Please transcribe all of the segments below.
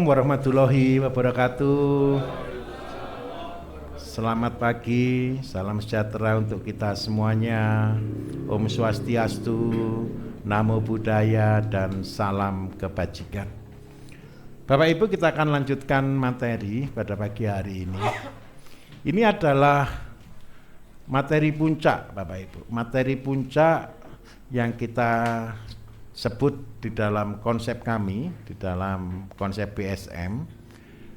warahmatullahi wabarakatuh. Selamat pagi, salam sejahtera untuk kita semuanya. Om Swastiastu, Namo Buddhaya, dan salam kebajikan. Bapak Ibu, kita akan lanjutkan materi pada pagi hari ini. Ini adalah materi puncak, Bapak Ibu. Materi puncak yang kita sebut di dalam konsep kami, di dalam konsep BSM,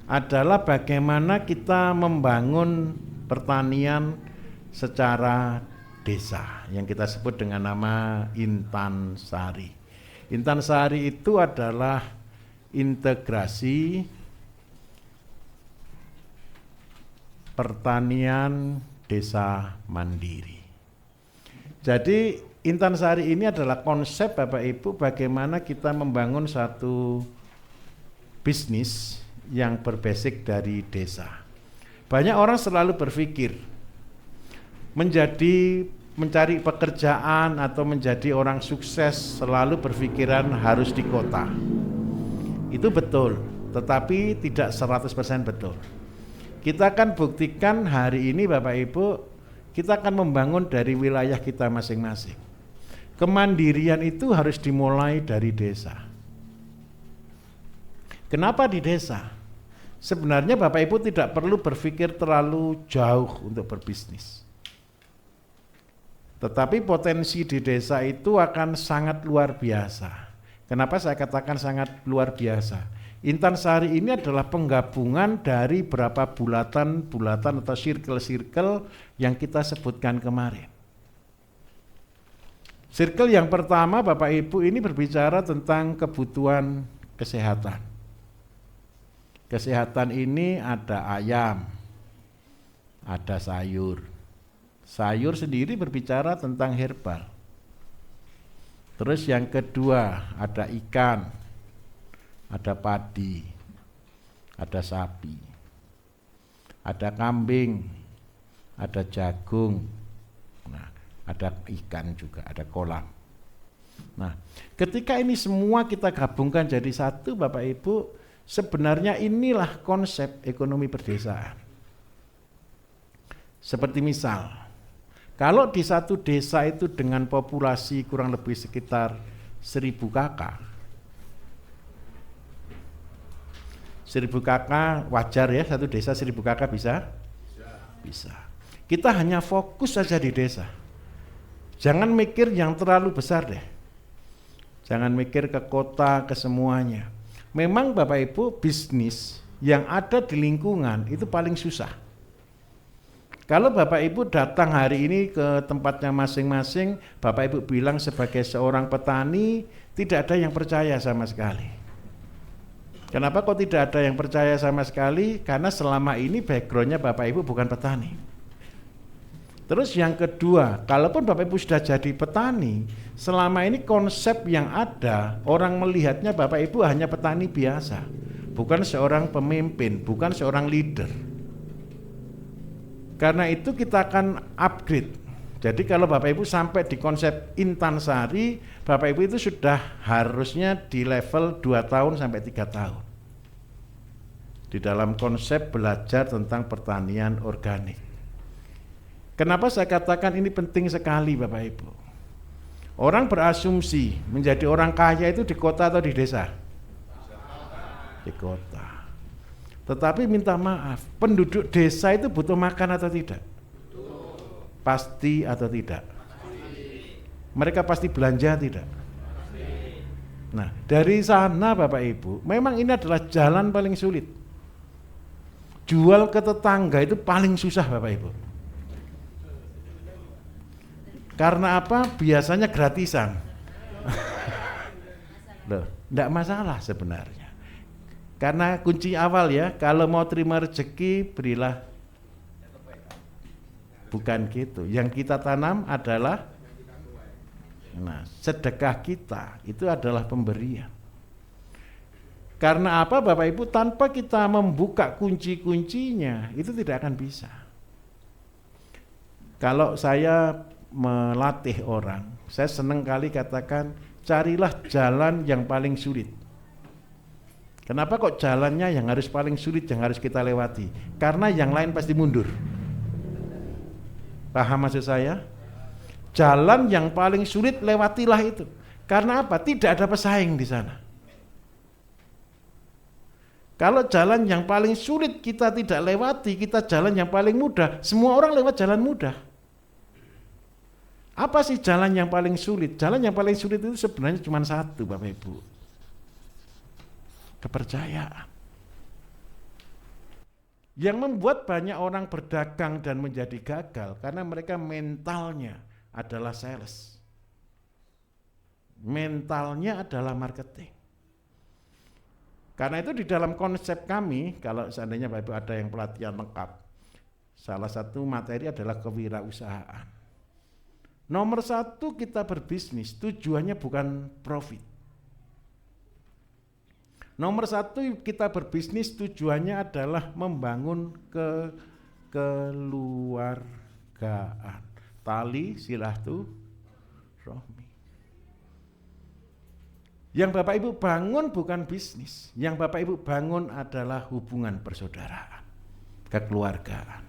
adalah bagaimana kita membangun pertanian secara desa, yang kita sebut dengan nama Intan Sari. Intan Sari itu adalah integrasi pertanian desa mandiri. Jadi Intan Sari ini adalah konsep Bapak Ibu bagaimana kita membangun satu bisnis yang berbasis dari desa. Banyak orang selalu berpikir mencari pekerjaan atau menjadi orang sukses selalu berpikiran harus di kota. Itu betul, tetapi tidak 100% betul. Kita akan buktikan hari ini Bapak Ibu, kita akan membangun dari wilayah kita masing-masing. Kemandirian itu harus dimulai dari desa. Kenapa di desa? Sebenarnya Bapak Ibu tidak perlu berpikir terlalu jauh untuk berbisnis. Tetapi potensi di desa itu akan sangat luar biasa. Kenapa saya katakan sangat luar biasa? Intan Sari ini adalah penggabungan dari berapa bulatan atau circle-circle yang kita sebutkan kemarin. Circle yang pertama Bapak Ibu ini berbicara tentang kebutuhan kesehatan. Kesehatan ini ada ayam, ada sayur. Sayur sendiri berbicara tentang herbal. Terus yang kedua ada ikan, ada padi, ada sapi, ada kambing, ada jagung. Ada ikan juga, ada kolam. Nah, ketika ini semua kita gabungkan jadi satu Bapak Ibu, sebenarnya inilah konsep ekonomi perdesaan. Seperti misal, kalau di satu desa itu dengan populasi kurang lebih sekitar 1000 kakak. 1000 kakak wajar ya, satu desa 1000 kakak bisa? Bisa. Kita hanya fokus saja di desa. Jangan mikir yang terlalu besar deh. Jangan mikir ke kota, ke semuanya. Memang Bapak Ibu, bisnis yang ada di lingkungan itu paling susah. Kalau Bapak Ibu datang hari ini ke tempatnya masing-masing, Bapak Ibu bilang sebagai seorang petani, tidak ada yang percaya sama sekali. Kenapa kok tidak ada yang percaya sama sekali? Karena selama ini backgroundnya Bapak Ibu bukan petani. Terus yang kedua, kalaupun Bapak Ibu sudah jadi petani, selama ini konsep yang ada, orang melihatnya Bapak Ibu hanya petani biasa, bukan seorang pemimpin, bukan seorang leader. Karena itu kita akan upgrade. Jadi kalau Bapak Ibu sampai di konsep Intan Sari, Bapak Ibu itu sudah harusnya di level 2 tahun sampai 3 tahun. Di dalam konsep belajar tentang pertanian organik. Kenapa saya katakan ini penting sekali Bapak Ibu? Orang berasumsi menjadi orang kaya itu di kota atau di desa? Di kota. Tetapi minta maaf, penduduk desa itu butuh makan atau tidak? Pasti atau tidak? Mereka pasti belanja tidak? Nah, dari sana Bapak Ibu, memang ini adalah jalan paling sulit. Jual ke tetangga itu paling susah Bapak Ibu. Karena apa? Biasanya gratisan. Loh, enggak masalah sebenarnya. Karena kunci awal ya, kalau mau terima rezeki berilah. Bukan gitu. Yang kita tanam adalah sedekah kita itu adalah pemberian. Karena apa Bapak Ibu? Tanpa kita membuka kunci-kuncinya, itu tidak akan bisa. Kalau saya melatih orang, saya senang kali katakan carilah jalan yang paling sulit. Kenapa kok jalannya yang harus paling sulit yang harus kita lewati? Karena yang lain pasti mundur. Paham maksud saya? Jalan yang paling sulit lewatilah itu. Karena apa? Tidak ada pesaing di sana. Kalau jalan yang paling sulit kita tidak lewati, kita jalan yang paling mudah, semua orang lewat jalan mudah. Apa sih jalan yang paling sulit? Jalan yang paling sulit itu sebenarnya cuma satu, Bapak Ibu. Kepercayaan. Yang membuat banyak orang berdagang dan menjadi gagal karena mereka mentalnya adalah sales. Mentalnya adalah marketing. Karena itu di dalam konsep kami, kalau seandainya Bapak Ibu ada yang pelatihan lengkap, salah satu materi adalah kewirausahaan. Nomor satu, kita berbisnis, tujuannya bukan profit. Nomor satu, kita berbisnis tujuannya adalah membangun kekeluargaan. Tali silaturahmi. Yang Bapak Ibu bangun bukan bisnis, yang Bapak Ibu bangun adalah hubungan persaudaraan, kekeluargaan.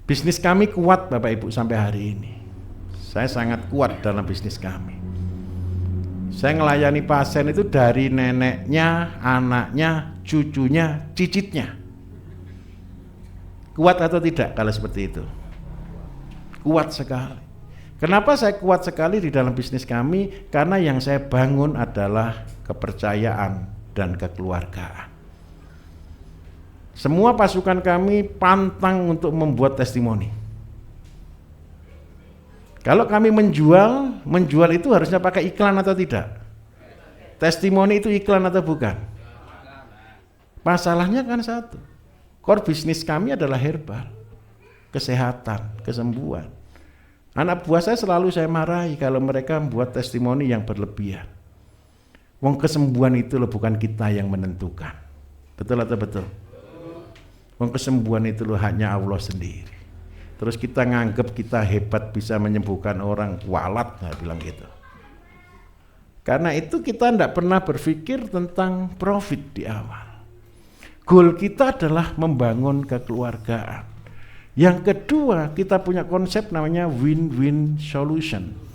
Bisnis kami kuat Bapak Ibu sampai hari ini. Saya sangat kuat dalam bisnis kami. Saya melayani pasien itu dari neneknya, anaknya, cucunya, cicitnya. Kuat atau tidak kalau seperti itu? Kuat sekali. Kenapa saya kuat sekali di dalam bisnis kami? Karena yang saya bangun adalah kepercayaan dan kekeluargaan. Semua pasukan kami pantang untuk membuat testimoni. Kalau kami menjual itu harusnya pakai iklan atau tidak? Testimoni itu iklan atau bukan? Masalahnya kan satu. Core bisnis kami adalah herbal, kesehatan, kesembuhan. Anak buah saya selalu saya marahi kalau mereka membuat testimoni yang berlebihan. Wong kesembuhan itu loh bukan kita yang menentukan. Betul atau betul? Wong kesembuhan itu loh hanya Allah sendiri. Terus kita nganggap kita hebat bisa menyembuhkan orang, walat nggak bilang gitu. Karena itu kita tidak pernah berpikir tentang profit di awal. Goal kita adalah membangun kekeluargaan. Yang kedua, kita punya konsep namanya win-win solution.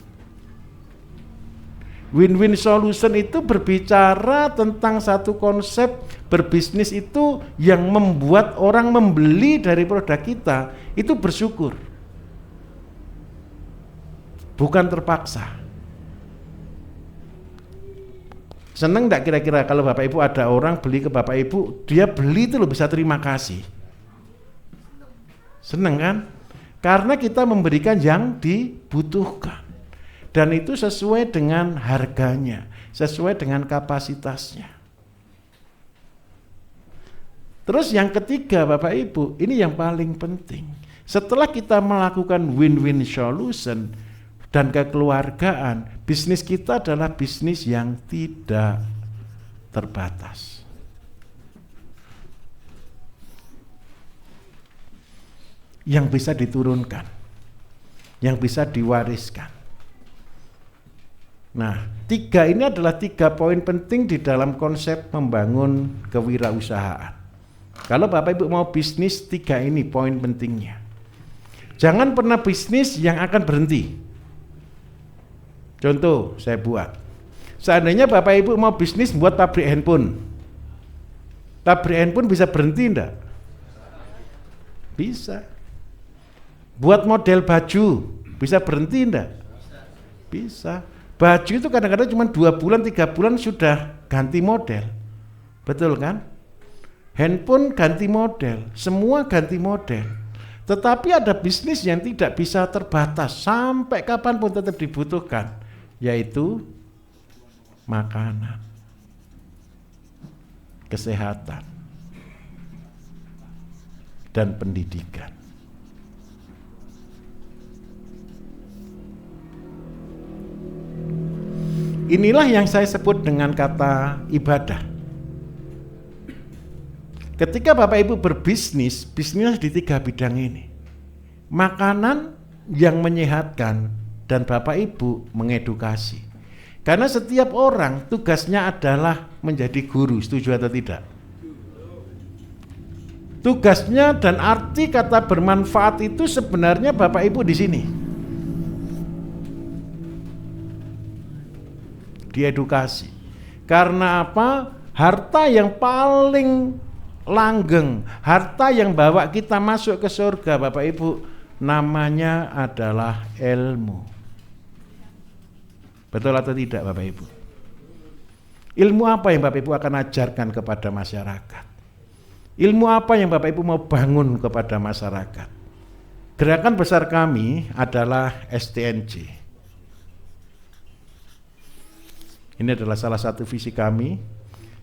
Win-win solution itu berbicara tentang satu konsep berbisnis itu yang membuat orang membeli dari produk kita itu bersyukur. Bukan terpaksa. Seneng enggak kira-kira kalau Bapak Ibu ada orang beli ke Bapak Ibu, dia beli itu loh bisa terima kasih. Seneng kan? Karena kita memberikan yang dibutuhkan. Dan itu sesuai dengan harganya, sesuai dengan kapasitasnya. Terus yang ketiga Bapak Ibu, ini yang paling penting. Setelah kita melakukan win-win solution dan kekeluargaan, bisnis kita adalah bisnis yang tidak terbatas. Yang bisa diturunkan, yang bisa diwariskan. Nah, tiga ini adalah 3 poin penting di dalam konsep membangun kewirausahaan. Kalau Bapak Ibu mau bisnis, 3 ini poin pentingnya. Jangan pernah bisnis yang akan berhenti. Contoh saya buat. Seandainya Bapak Ibu mau bisnis buat pabrik handphone. Pabrik handphone bisa berhenti enggak? Bisa. Buat model baju, bisa berhenti enggak? Bisa. Baju itu kadang-kadang cuma 2 bulan, 3 bulan sudah ganti model. Betul kan? Handphone ganti model, semua ganti model. Tetapi ada bisnis yang tidak bisa terbatas, sampai kapanpun tetap dibutuhkan, yaitu makanan, kesehatan, dan pendidikan. Inilah yang saya sebut dengan kata ibadah. Ketika Bapak Ibu berbisnis, bisnis di 3 bidang ini. Makanan yang menyehatkan dan Bapak Ibu mengedukasi. Karena setiap orang tugasnya adalah menjadi guru, setuju atau tidak? Tugasnya dan arti kata bermanfaat itu sebenarnya Bapak Ibu di sini. Diedukasi. Karena apa? Harta yang paling langgeng, harta yang bawa kita masuk ke surga Bapak Ibu, namanya adalah ilmu. Betul atau tidak Bapak Ibu? Ilmu apa yang Bapak Ibu akan ajarkan kepada masyarakat? Ilmu apa yang Bapak Ibu mau bangun kepada masyarakat? Gerakan besar kami adalah STNJ. Ini adalah salah satu visi kami,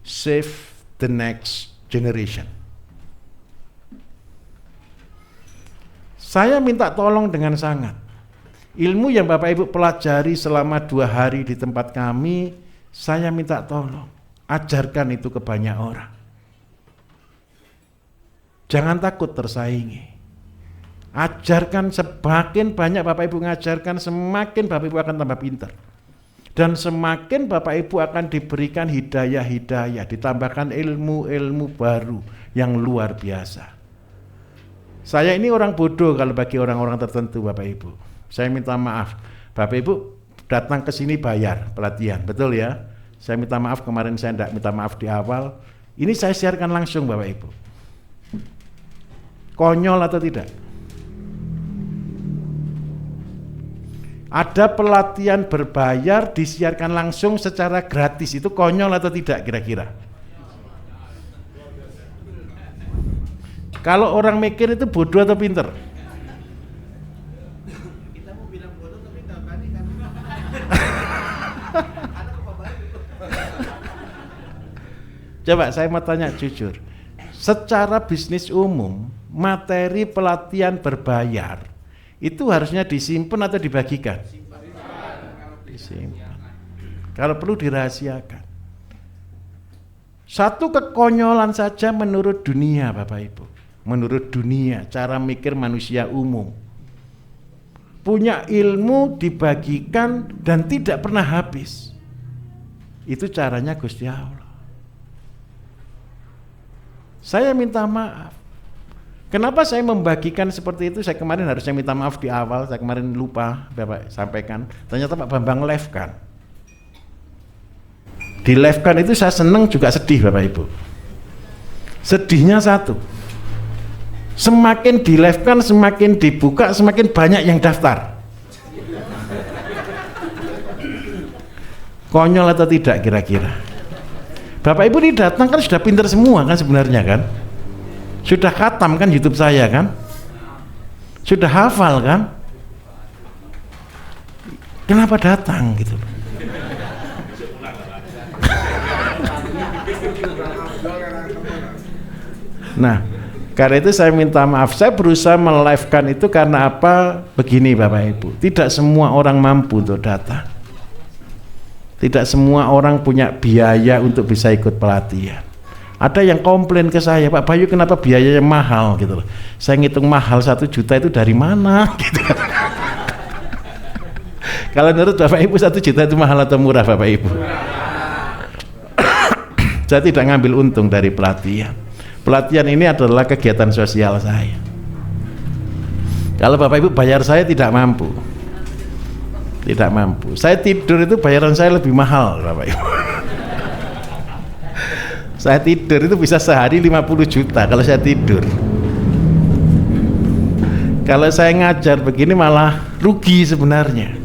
Save the Next Generation. Saya minta tolong dengan sangat. Ilmu yang Bapak Ibu pelajari selama 2 hari di tempat kami, saya minta tolong, ajarkan itu ke banyak orang. Jangan takut tersaingi. Ajarkan, semakin banyak Bapak Ibu ngajarkan, semakin Bapak Ibu akan tambah pintar. Dan semakin Bapak Ibu akan diberikan hidayah-hidayah, ditambahkan ilmu-ilmu baru yang luar biasa. Saya ini orang bodoh kalau bagi orang-orang tertentu Bapak Ibu. Saya minta maaf. Bapak Ibu datang ke sini bayar pelatihan, betul ya? Saya minta maaf kemarin saya tidak minta maaf di awal. Ini saya siarkan langsung Bapak Ibu. Konyol atau tidak? Ada pelatihan berbayar disiarkan langsung secara gratis, itu konyol atau tidak kira-kira? Kalau orang mikir itu bodoh atau pinter? Kita mau bilang bodoh tapi nggak berani kan? Coba saya mau tanya jujur, secara bisnis umum materi pelatihan berbayar itu harusnya disimpan atau dibagikan? Disimpan. Kalau perlu dirahasiakan. Satu kekonyolan saja menurut dunia Bapak Ibu. Menurut dunia, cara mikir manusia umum. Punya ilmu dibagikan dan tidak pernah habis. Itu caranya Gusti Allah. Saya minta maaf. Kenapa saya membagikan seperti itu? Saya kemarin harusnya minta maaf di awal, saya kemarin lupa Bapak sampaikan. Ternyata Pak Bambang live kan. Di live kan itu saya senang juga sedih Bapak Ibu. Sedihnya satu, semakin di live kan, semakin dibuka, semakin banyak yang daftar. Konyol atau tidak kira-kira? Bapak Ibu ini datang kan sudah pintar semua kan sebenarnya kan? Sudah khatam kan YouTube saya kan? Sudah hafal kan? Kenapa datang gitu? Nah, karena itu saya minta maaf. Saya berusaha melive-kan itu karena apa? Begini Bapak Ibu, tidak semua orang mampu untuk datang. Tidak semua orang punya biaya untuk bisa ikut pelatihan. Ada yang komplain ke saya, Pak Bayu kenapa biayanya mahal gitu loh. Saya ngitung mahal 1 juta itu dari mana gitu. Kalau menurut Bapak Ibu 1 juta itu mahal atau murah Bapak Ibu? Saya tidak ngambil untung dari pelatihan. Pelatihan ini adalah kegiatan sosial saya. Kalau Bapak Ibu bayar saya tidak mampu. Tidak mampu. Saya tidur itu bayaran saya lebih mahal Bapak Ibu. Saya tidur itu bisa sehari 50 juta kalau saya tidur. Kalau saya ngajar begini malah rugi sebenarnya.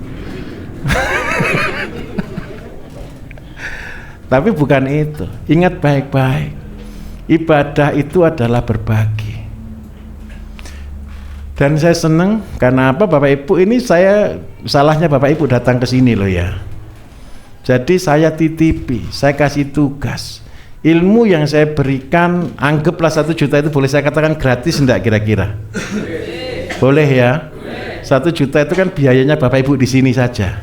Tapi bukan itu. Ingat baik-baik. Ibadah itu adalah berbagi. Dan saya senang karena apa Bapak Ibu, ini saya salahnya Bapak Ibu datang ke sini loh ya. Jadi saya titipi, saya kasih tugas. Ilmu yang saya berikan, anggaplah 1 juta itu boleh saya katakan gratis enggak kira-kira? Boleh ya? 1 juta itu kan biayanya Bapak Ibu di sini saja.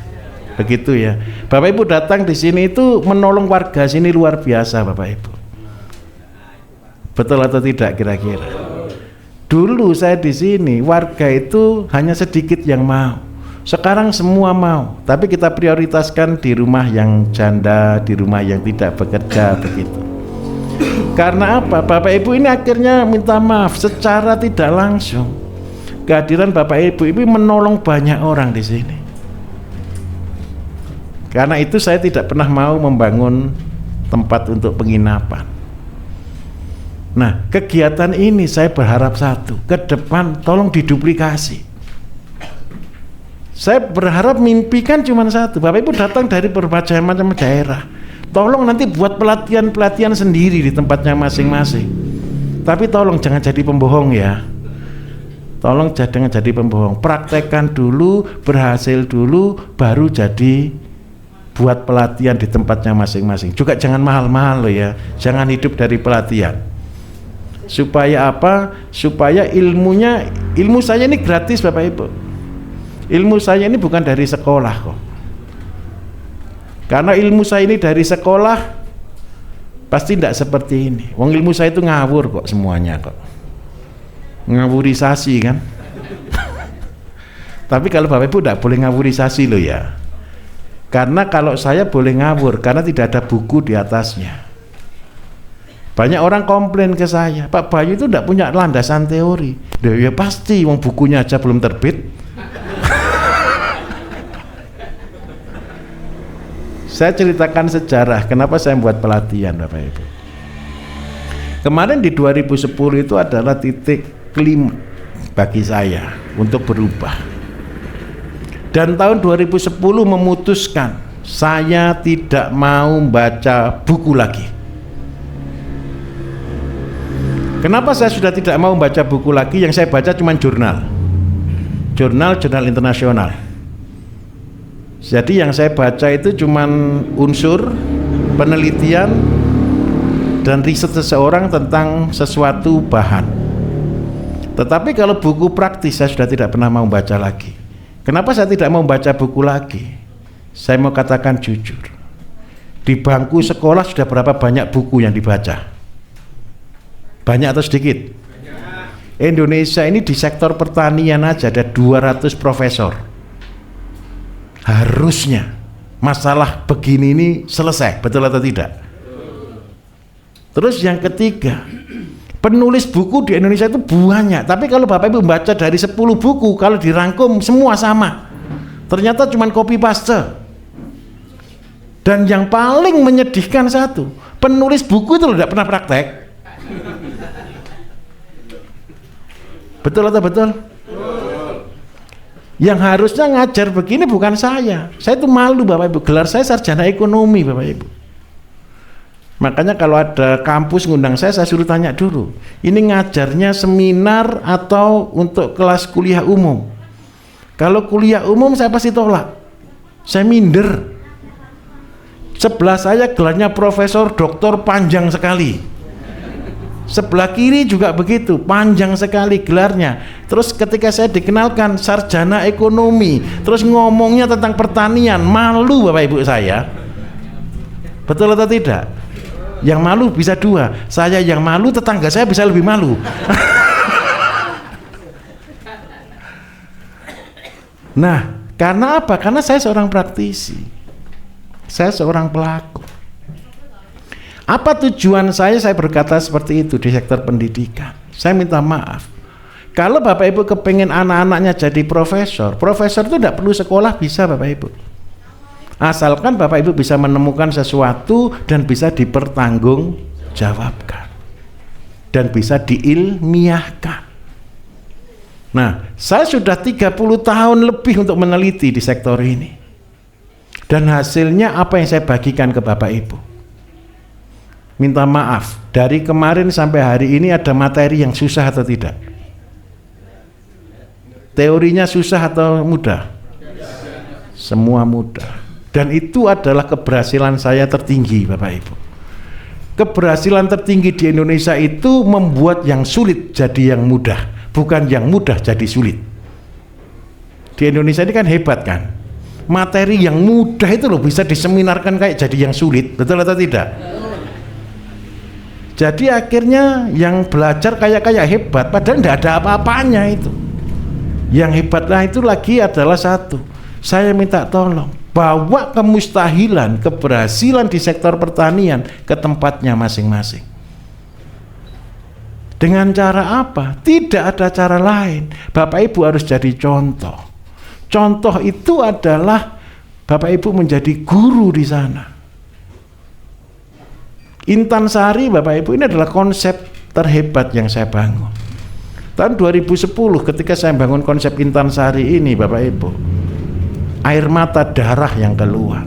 Begitu ya. Bapak Ibu datang di sini itu menolong warga sini luar biasa Bapak Ibu. Betul atau tidak kira-kira? Dulu saya di sini warga itu hanya sedikit yang mau. Sekarang semua mau, tapi kita prioritaskan di rumah yang janda, di rumah yang tidak bekerja begitu. Karena apa? Bapak Ibu ini akhirnya minta maaf secara tidak langsung. Kehadiran Bapak Ibu ini menolong banyak orang di sini. Karena itu saya tidak pernah mau membangun tempat untuk penginapan. Nah, kegiatan ini saya berharap satu, ke depan tolong diduplikasi. Saya berharap mimpi kan cuma satu, Bapak Ibu datang dari berbagai macam daerah, tolong nanti buat pelatihan-pelatihan sendiri di tempatnya masing-masing. Tapi tolong jangan jadi pembohong ya. Tolong jangan jadi pembohong, praktekkan dulu, berhasil dulu, baru jadi buat pelatihan di tempatnya masing-masing. Juga jangan mahal-mahal loh ya, jangan hidup dari pelatihan. Supaya apa? Supaya ilmu saya ini gratis Bapak Ibu. Ilmu saya ini bukan dari sekolah kok. Karena ilmu saya ini dari sekolah pasti tidak seperti ini. Wong ilmu saya itu ngawur kok semuanya kok. Ngawurisasi kan. Tapi kalau Bapak Ibu tidak boleh ngawurisasi loh ya. Karena kalau saya boleh ngawur karena tidak ada buku di atasnya. Banyak orang komplain ke saya, Pak Bayu itu tidak punya landasan teori. Ya pasti, wong bukunya aja belum terbit. Saya ceritakan sejarah kenapa saya membuat pelatihan Bapak Ibu. Kemarin di 2010 itu adalah titik klim bagi saya untuk berubah. Dan tahun 2010 memutuskan saya tidak mau baca buku lagi. Kenapa saya sudah tidak mau baca buku lagi? Yang saya baca cuma jurnal internasional. Jadi yang saya baca itu cuma unsur penelitian dan riset seseorang tentang sesuatu bahan. Tetapi kalau buku praktis saya sudah tidak pernah mau baca lagi. Kenapa saya tidak mau baca buku lagi? Saya mau katakan jujur, di bangku sekolah sudah berapa banyak buku yang dibaca? Banyak atau sedikit? Banyak. Indonesia ini di sektor pertanian aja ada 200 profesor. Harusnya masalah begini ini selesai, betul atau tidak? Terus yang ketiga, penulis buku di Indonesia itu banyak, tapi kalau Bapak Ibu membaca dari 10 buku, kalau dirangkum semua sama, ternyata cuma copy paste. Dan yang paling menyedihkan satu, penulis buku itu tidak pernah praktek. Betul atau betul? Yang harusnya ngajar begini bukan saya itu malu Bapak Ibu, gelar saya sarjana ekonomi Bapak Ibu. Makanya kalau ada kampus ngundang saya suruh tanya dulu, ini ngajarnya seminar atau untuk kelas kuliah umum? Kalau kuliah umum saya pasti tolak, saya minder. Sebelah saya gelarnya profesor doktor panjang sekali, sebelah kiri juga begitu, panjang sekali gelarnya. Terus ketika saya dikenalkan sarjana ekonomi, terus ngomongnya tentang pertanian, malu Bapak Ibu saya. Betul atau tidak? Yang malu bisa dua, saya yang malu, tetangga saya bisa lebih malu. Nah, karena apa? Karena saya seorang praktisi, saya seorang pelaku. Apa tujuan saya berkata seperti itu di sektor pendidikan? Saya minta maaf, kalau Bapak Ibu kepengen anak-anaknya jadi profesor itu tidak perlu sekolah, bisa Bapak Ibu. Asalkan Bapak Ibu bisa menemukan sesuatu dan bisa dipertanggungjawabkan dan bisa diilmiahkan. Nah, saya sudah 30 tahun lebih untuk meneliti di sektor ini, dan hasilnya apa yang saya bagikan ke Bapak Ibu. Minta maaf, dari kemarin sampai hari ini ada materi yang susah atau tidak? Teorinya susah atau mudah? Semua mudah. Dan itu adalah keberhasilan saya tertinggi Bapak Ibu. Keberhasilan tertinggi di Indonesia itu membuat yang sulit jadi yang mudah, bukan yang mudah jadi sulit. Di Indonesia ini kan hebat kan, materi yang mudah itu loh bisa diseminarkan kayak jadi yang sulit, betul atau tidak? Jadi akhirnya yang belajar kayak hebat, padahal tidak ada apa-apanya itu. Yang hebatlah itu lagi adalah satu, Saya minta tolong, bawa kemustahilan, keberhasilan di sektor pertanian ke tempatnya masing-masing. Dengan cara apa? Tidak ada cara lain. Bapak Ibu harus jadi contoh. Contoh itu adalah Bapak Ibu menjadi guru di sana. Intan Sari Bapak Ibu ini adalah konsep terhebat yang saya bangun. Tahun 2010 ketika saya bangun konsep Intan Sari ini Bapak Ibu, air mata darah yang keluar.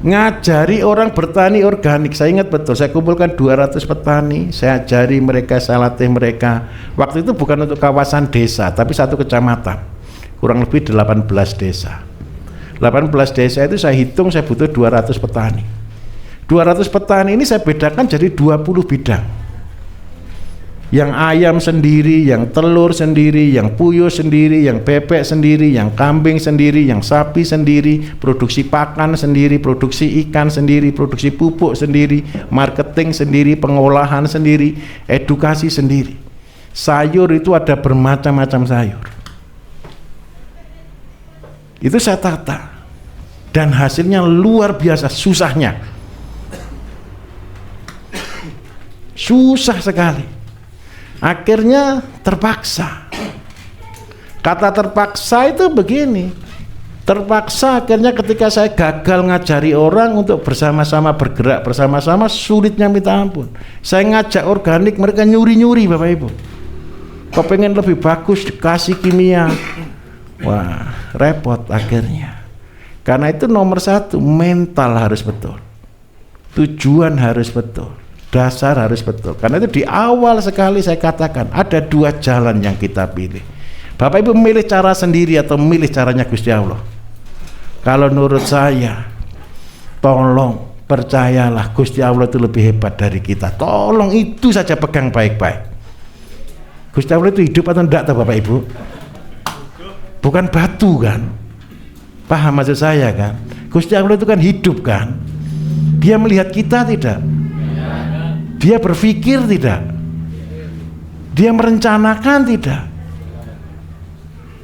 Ngajari orang bertani organik, saya ingat betul, saya kumpulkan 200 petani, saya ajari mereka, saya latih mereka. Waktu itu bukan untuk kawasan desa, tapi satu kecamatan, kurang lebih 18 desa. 18 desa itu saya hitung saya butuh 200 petani. 200 petani ini saya bedakan jadi 20 bidang. Yang ayam sendiri, yang telur sendiri, yang puyuh sendiri, yang bebek sendiri, yang kambing sendiri, yang sapi sendiri, produksi pakan sendiri, produksi ikan sendiri, produksi pupuk sendiri, marketing sendiri, pengolahan sendiri, edukasi sendiri. Sayur itu ada bermacam-macam sayur. Itu saya tata. Dan hasilnya luar biasa susahnya. Susah sekali. Akhirnya terpaksa. Kata terpaksa itu begini. Terpaksa akhirnya ketika saya gagal ngajari orang untuk bersama-sama bergerak bersama-sama, sulitnya minta ampun. Saya ngajak organik, mereka nyuri-nyuri Bapak Ibu. Kau pengen lebih bagus dikasih kimia. Wah, repot akhirnya. Karena itu nomor satu, mental harus betul. Tujuan harus betul. Dasar harus betul. Karena itu di awal sekali saya katakan ada dua jalan yang kita pilih. Bapak Ibu memilih cara sendiri atau memilih caranya Gusti Allah? Kalau menurut saya, tolong percayalah Gusti Allah itu lebih hebat dari kita. Tolong itu saja pegang baik-baik. Gusti Allah itu hidup atau enggak tahu Bapak Ibu? Bukan batu kan? Paham maksud saya kan? Gusti Allah itu kan hidup kan? Dia melihat kita tidak? Dia berpikir tidak? Dia merencanakan tidak?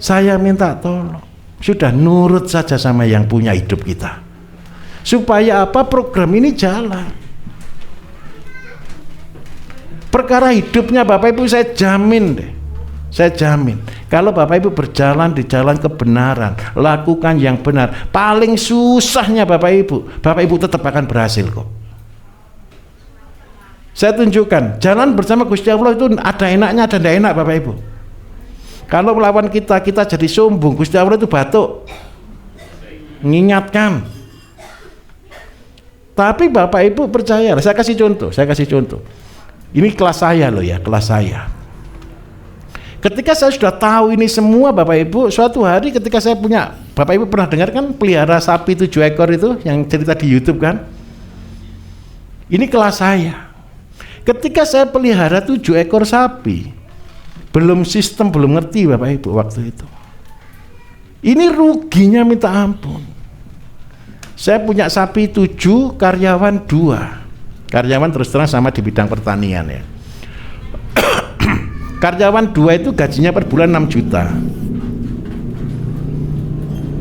Saya minta tolong, sudah nurut saja sama yang punya hidup kita. Supaya apa? Program ini jalan. Perkara hidupnya Bapak Ibu saya jamin deh. Saya jamin. Kalau Bapak Ibu berjalan di jalan kebenaran, lakukan yang benar. Paling susahnya Bapak Ibu tetap akan berhasil kok. Saya tunjukkan, jalan bersama Gusti Allah itu ada enaknya, ada tidak enak Bapak Ibu. Kalau melawan kita jadi sombong, Gusti Allah itu batuk, mengingatkan. Tapi Bapak Ibu percaya, saya kasih contoh. Ini kelas saya loh ya, kelas saya. Ketika saya sudah tahu ini semua Bapak Ibu, suatu hari ketika saya punya, Bapak Ibu pernah dengar kan pelihara sapi 7 ekor itu yang cerita di YouTube kan? Ini kelas saya. Ketika saya pelihara 7 ekor sapi, belum ngerti Bapak Ibu waktu itu. Ini ruginya minta ampun. Saya punya sapi 7, karyawan 2. Karyawan terus terang sama di bidang pertanian ya. Karyawan 2 itu gajinya per bulan 6 juta.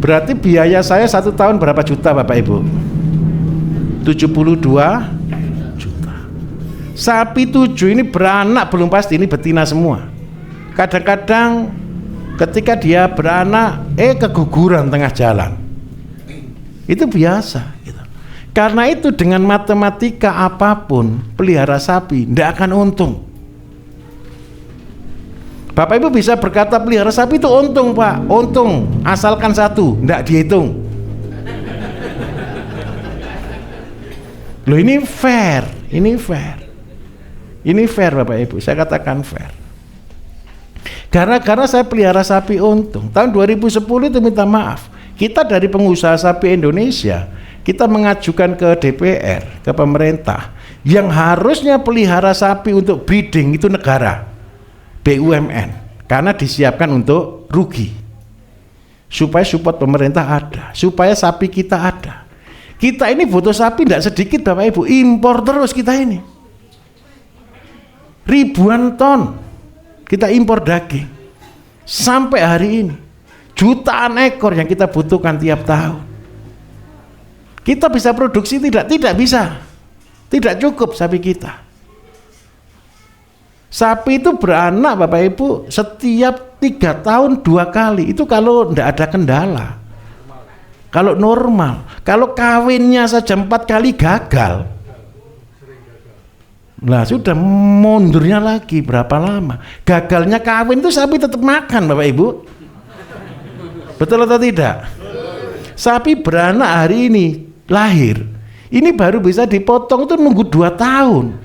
Berarti biaya saya 1 tahun berapa juta Bapak Ibu? 72 juta. Sapi 7 ini beranak belum pasti, ini betina semua. Kadang-kadang ketika dia beranak keguguran tengah jalan. Itu biasa gitu. Karena itu dengan matematika apapun pelihara sapi tidak akan untung. Bapak Ibu bisa berkata pelihara sapi itu untung Pak, untung asalkan 1, tidak dihitung. Loh ini fair Bapak Ibu, saya katakan fair. Karena saya pelihara sapi untung. Tahun 2010 itu minta maaf, kita dari pengusaha sapi Indonesia, kita mengajukan ke DPR, ke pemerintah, yang harusnya pelihara sapi untuk breeding itu negara, BUMN, karena disiapkan untuk rugi, supaya support pemerintah ada, supaya sapi kita ada. Kita ini butuh sapi tidak sedikit Bapak Ibu, impor terus kita ini, ribuan ton kita impor daging. Sampai hari ini jutaan ekor yang kita butuhkan tiap tahun. Kita bisa produksi tidak bisa. Tidak cukup sapi kita. Sapi itu beranak Bapak Ibu setiap 3 tahun 2 kali. Itu kalau tidak ada kendala. Kalau normal. Kalau kawinnya saja 4 kali gagal. Nah sudah mundurnya lagi berapa lama? Gagalnya kawin itu sapi tetap makan Bapak Ibu. Betul atau tidak? Sapi beranak hari ini lahir. Ini baru bisa dipotong itu nunggu 2 tahun.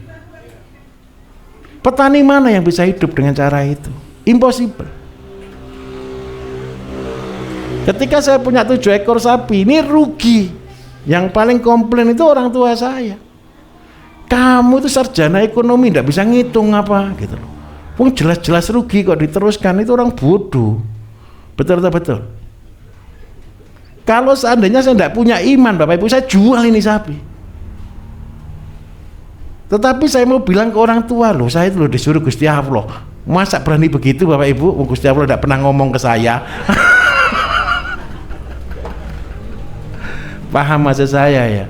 Petani mana yang bisa hidup dengan cara itu? Impossible. Ketika saya punya 7 ekor sapi, ini rugi. Yang paling komplain itu orang tua saya. Kamu itu sarjana ekonomi, tidak bisa ngitung apa gitu loh. Pun jelas-jelas rugi kok diteruskan, itu orang bodoh. Betul. Kalau seandainya saya tidak punya iman Bapak Ibu, saya jual ini sapi. Tetapi saya mau bilang ke orang tua loh, saya itu loh disuruh Gusti Allah. Masa berani begitu Bapak Ibu? Gusti Allah tidak pernah ngomong ke saya. Paham maksud saya ya?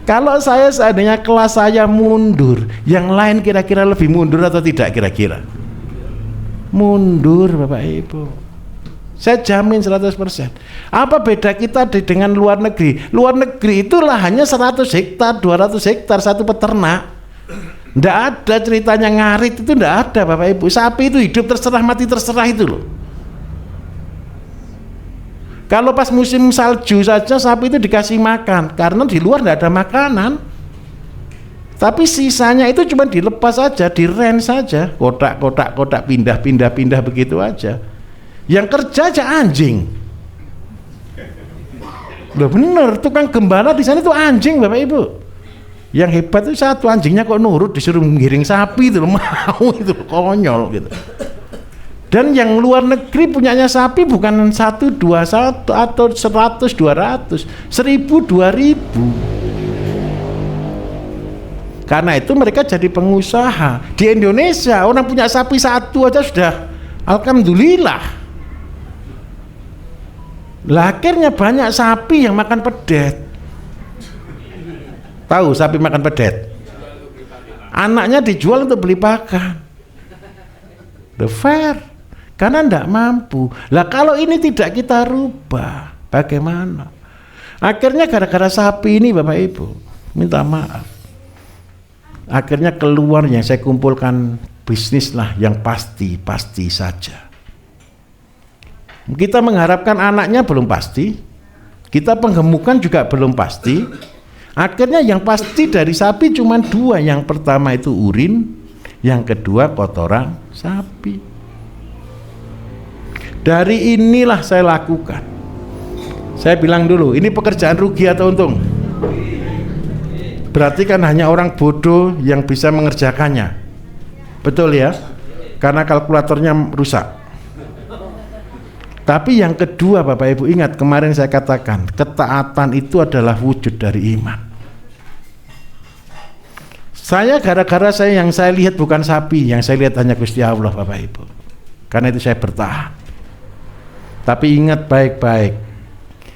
Kalau saya seandainya kelas saya mundur, yang lain kira-kira lebih mundur atau tidak kira-kira? Mundur Bapak Ibu. Saya jamin 100%. Apa beda kita dengan luar negeri? Luar negeri itu lahannya 100 hektar, 200 hektar satu peternak. Tidak ada ceritanya ngarit, itu tidak ada Bapak Ibu. Sapi itu hidup terserah mati terserah itu loh. Kalau pas musim salju saja sapi itu dikasih makan, karena di luar tidak ada makanan. Tapi sisanya itu cuma dilepas saja, diren saja, kotak pindah begitu aja. Yang kerja aja anjing. Loh bener, tukang gembala di sana itu anjing Bapak Ibu. Yang hebat itu satu, anjingnya kok nurut, disuruh menggiring sapi itu mau, itu konyol gitu. Dan yang luar negeri punyanya sapi bukan 1, 2, 1 atau 100, 200, 1000, 2000. Karena itu mereka jadi pengusaha. Di Indonesia orang punya sapi 1 aja sudah alhamdulillah. Lah akhirnya banyak sapi yang makan pedet. Tahu sapi makan pedet? Anaknya dijual untuk beli pakan. The fair. Karena tidak mampu. Lah kalau ini tidak kita rubah, bagaimana? Akhirnya gara-gara sapi ini Bapak Ibu, minta maaf. Akhirnya keluar yang saya kumpulkan bisnis lah yang pasti saja. Kita mengharapkan anaknya belum pasti, kita penggemukan juga belum pasti. Akhirnya yang pasti dari sapi cuma 2. Yang pertama itu urin, yang kedua kotoran sapi. Dari inilah saya lakukan. Saya bilang dulu, ini pekerjaan rugi atau untung? Berarti kan hanya orang bodoh yang bisa mengerjakannya. Betul ya? Karena kalkulatornya rusak. Tapi yang kedua Bapak Ibu ingat, kemarin saya katakan, ketaatan itu adalah wujud dari iman. Saya gara-gara yang saya lihat bukan sapi, yang saya lihat hanya Gusti Allah Bapak Ibu. Karena itu saya bertahan. Tapi ingat baik-baik,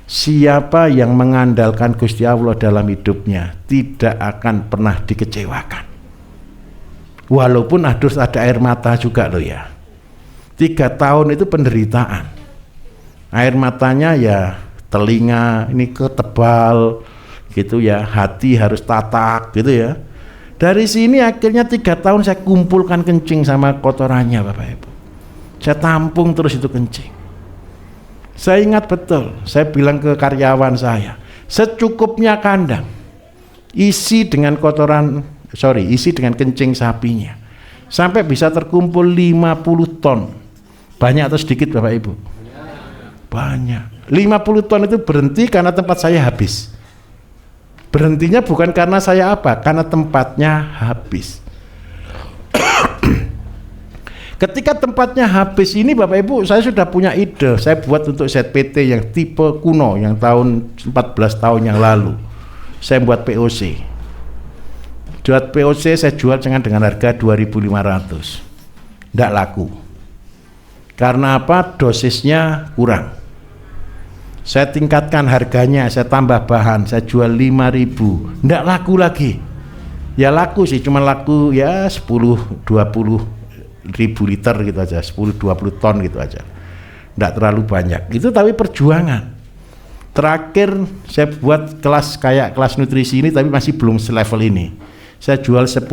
siapa yang mengandalkan Gusti Allah dalam hidupnya tidak akan pernah dikecewakan. Walaupun harus ada air mata juga loh ya. 3 tahun itu penderitaan. Air matanya ya telinga ini ketebal gitu ya, hati harus tatak gitu ya. Dari sini akhirnya 3 tahun saya kumpulkan kencing sama kotorannya Bapak Ibu. Saya tampung terus itu kencing. Saya ingat betul, saya bilang ke karyawan saya, secukupnya kandang, isi dengan kencing sapinya, sampai bisa terkumpul 50 ton. Banyak atau sedikit Bapak Ibu? Banyak. 50 ton itu berhenti karena tempat saya habis. Berhentinya bukan karena saya apa, karena tempatnya habis. Ketika tempatnya habis ini Bapak Ibu, saya sudah punya ide. Saya buat untuk ZPT yang tipe kuno, yang tahun 14 tahun yang lalu. Saya buat POC. Buat POC saya jual dengan harga 2.500. Tidak laku. Karena apa? Dosisnya kurang. Saya tingkatkan harganya, saya tambah bahan, saya jual 5.000, nggak laku lagi. Ya laku sih, cuma laku ya 10-20 ribu liter gitu aja, 10-20 ton gitu aja, nggak terlalu banyak. Itu tapi perjuangan. Terakhir saya buat kelas kayak kelas nutrisi ini, tapi masih belum selevel ini. Saya jual 10.000,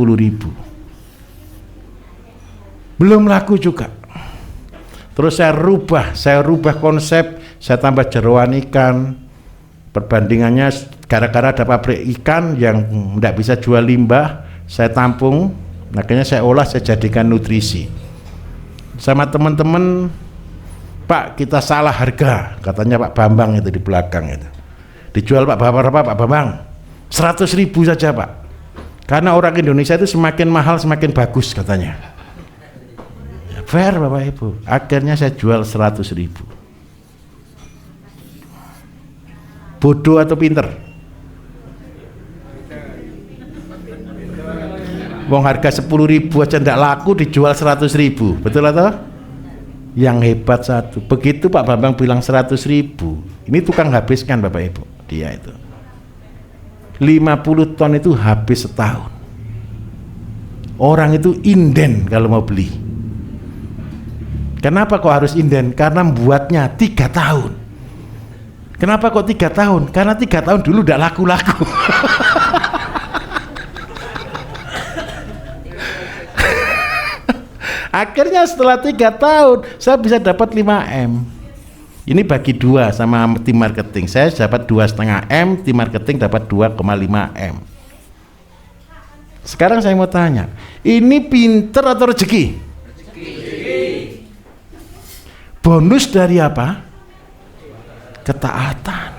belum laku juga. Terus saya rubah konsep, saya tambah jeroan ikan. Perbandingannya gara-gara ada pabrik ikan yang tidak bisa jual limbah, saya tampung, makanya saya olah, saya jadikan nutrisi. Sama teman-teman, Pak kita salah harga, katanya Pak Bambang itu di belakang itu. Dijual Pak Bambang 100.000 saja Pak. Karena orang Indonesia itu semakin mahal semakin bagus katanya. Fair Bapak Ibu, akhirnya saya jual 100.000. Bodoh atau pinter? Wong harga 10.000 aja ndak laku dijual 100.000, betul atau? Yang hebat satu, begitu Pak Bambang bilang 100.000, ini tukang habiskan Bapak Ibu, dia itu 50 ton itu habis setahun. Orang itu inden kalau mau beli. Kenapa kok harus inden? Karena buatnya 3 tahun. Kenapa kok 3 tahun? Karena 3 tahun dulu udah laku-laku. Akhirnya setelah 3 tahun saya bisa dapat 5M. Ini bagi 2 sama tim marketing. Saya dapat 2,5 M, tim marketing dapat 2,5 M. Sekarang saya mau tanya, ini pinter atau rezeki? Bonus dari apa? Ketaatan.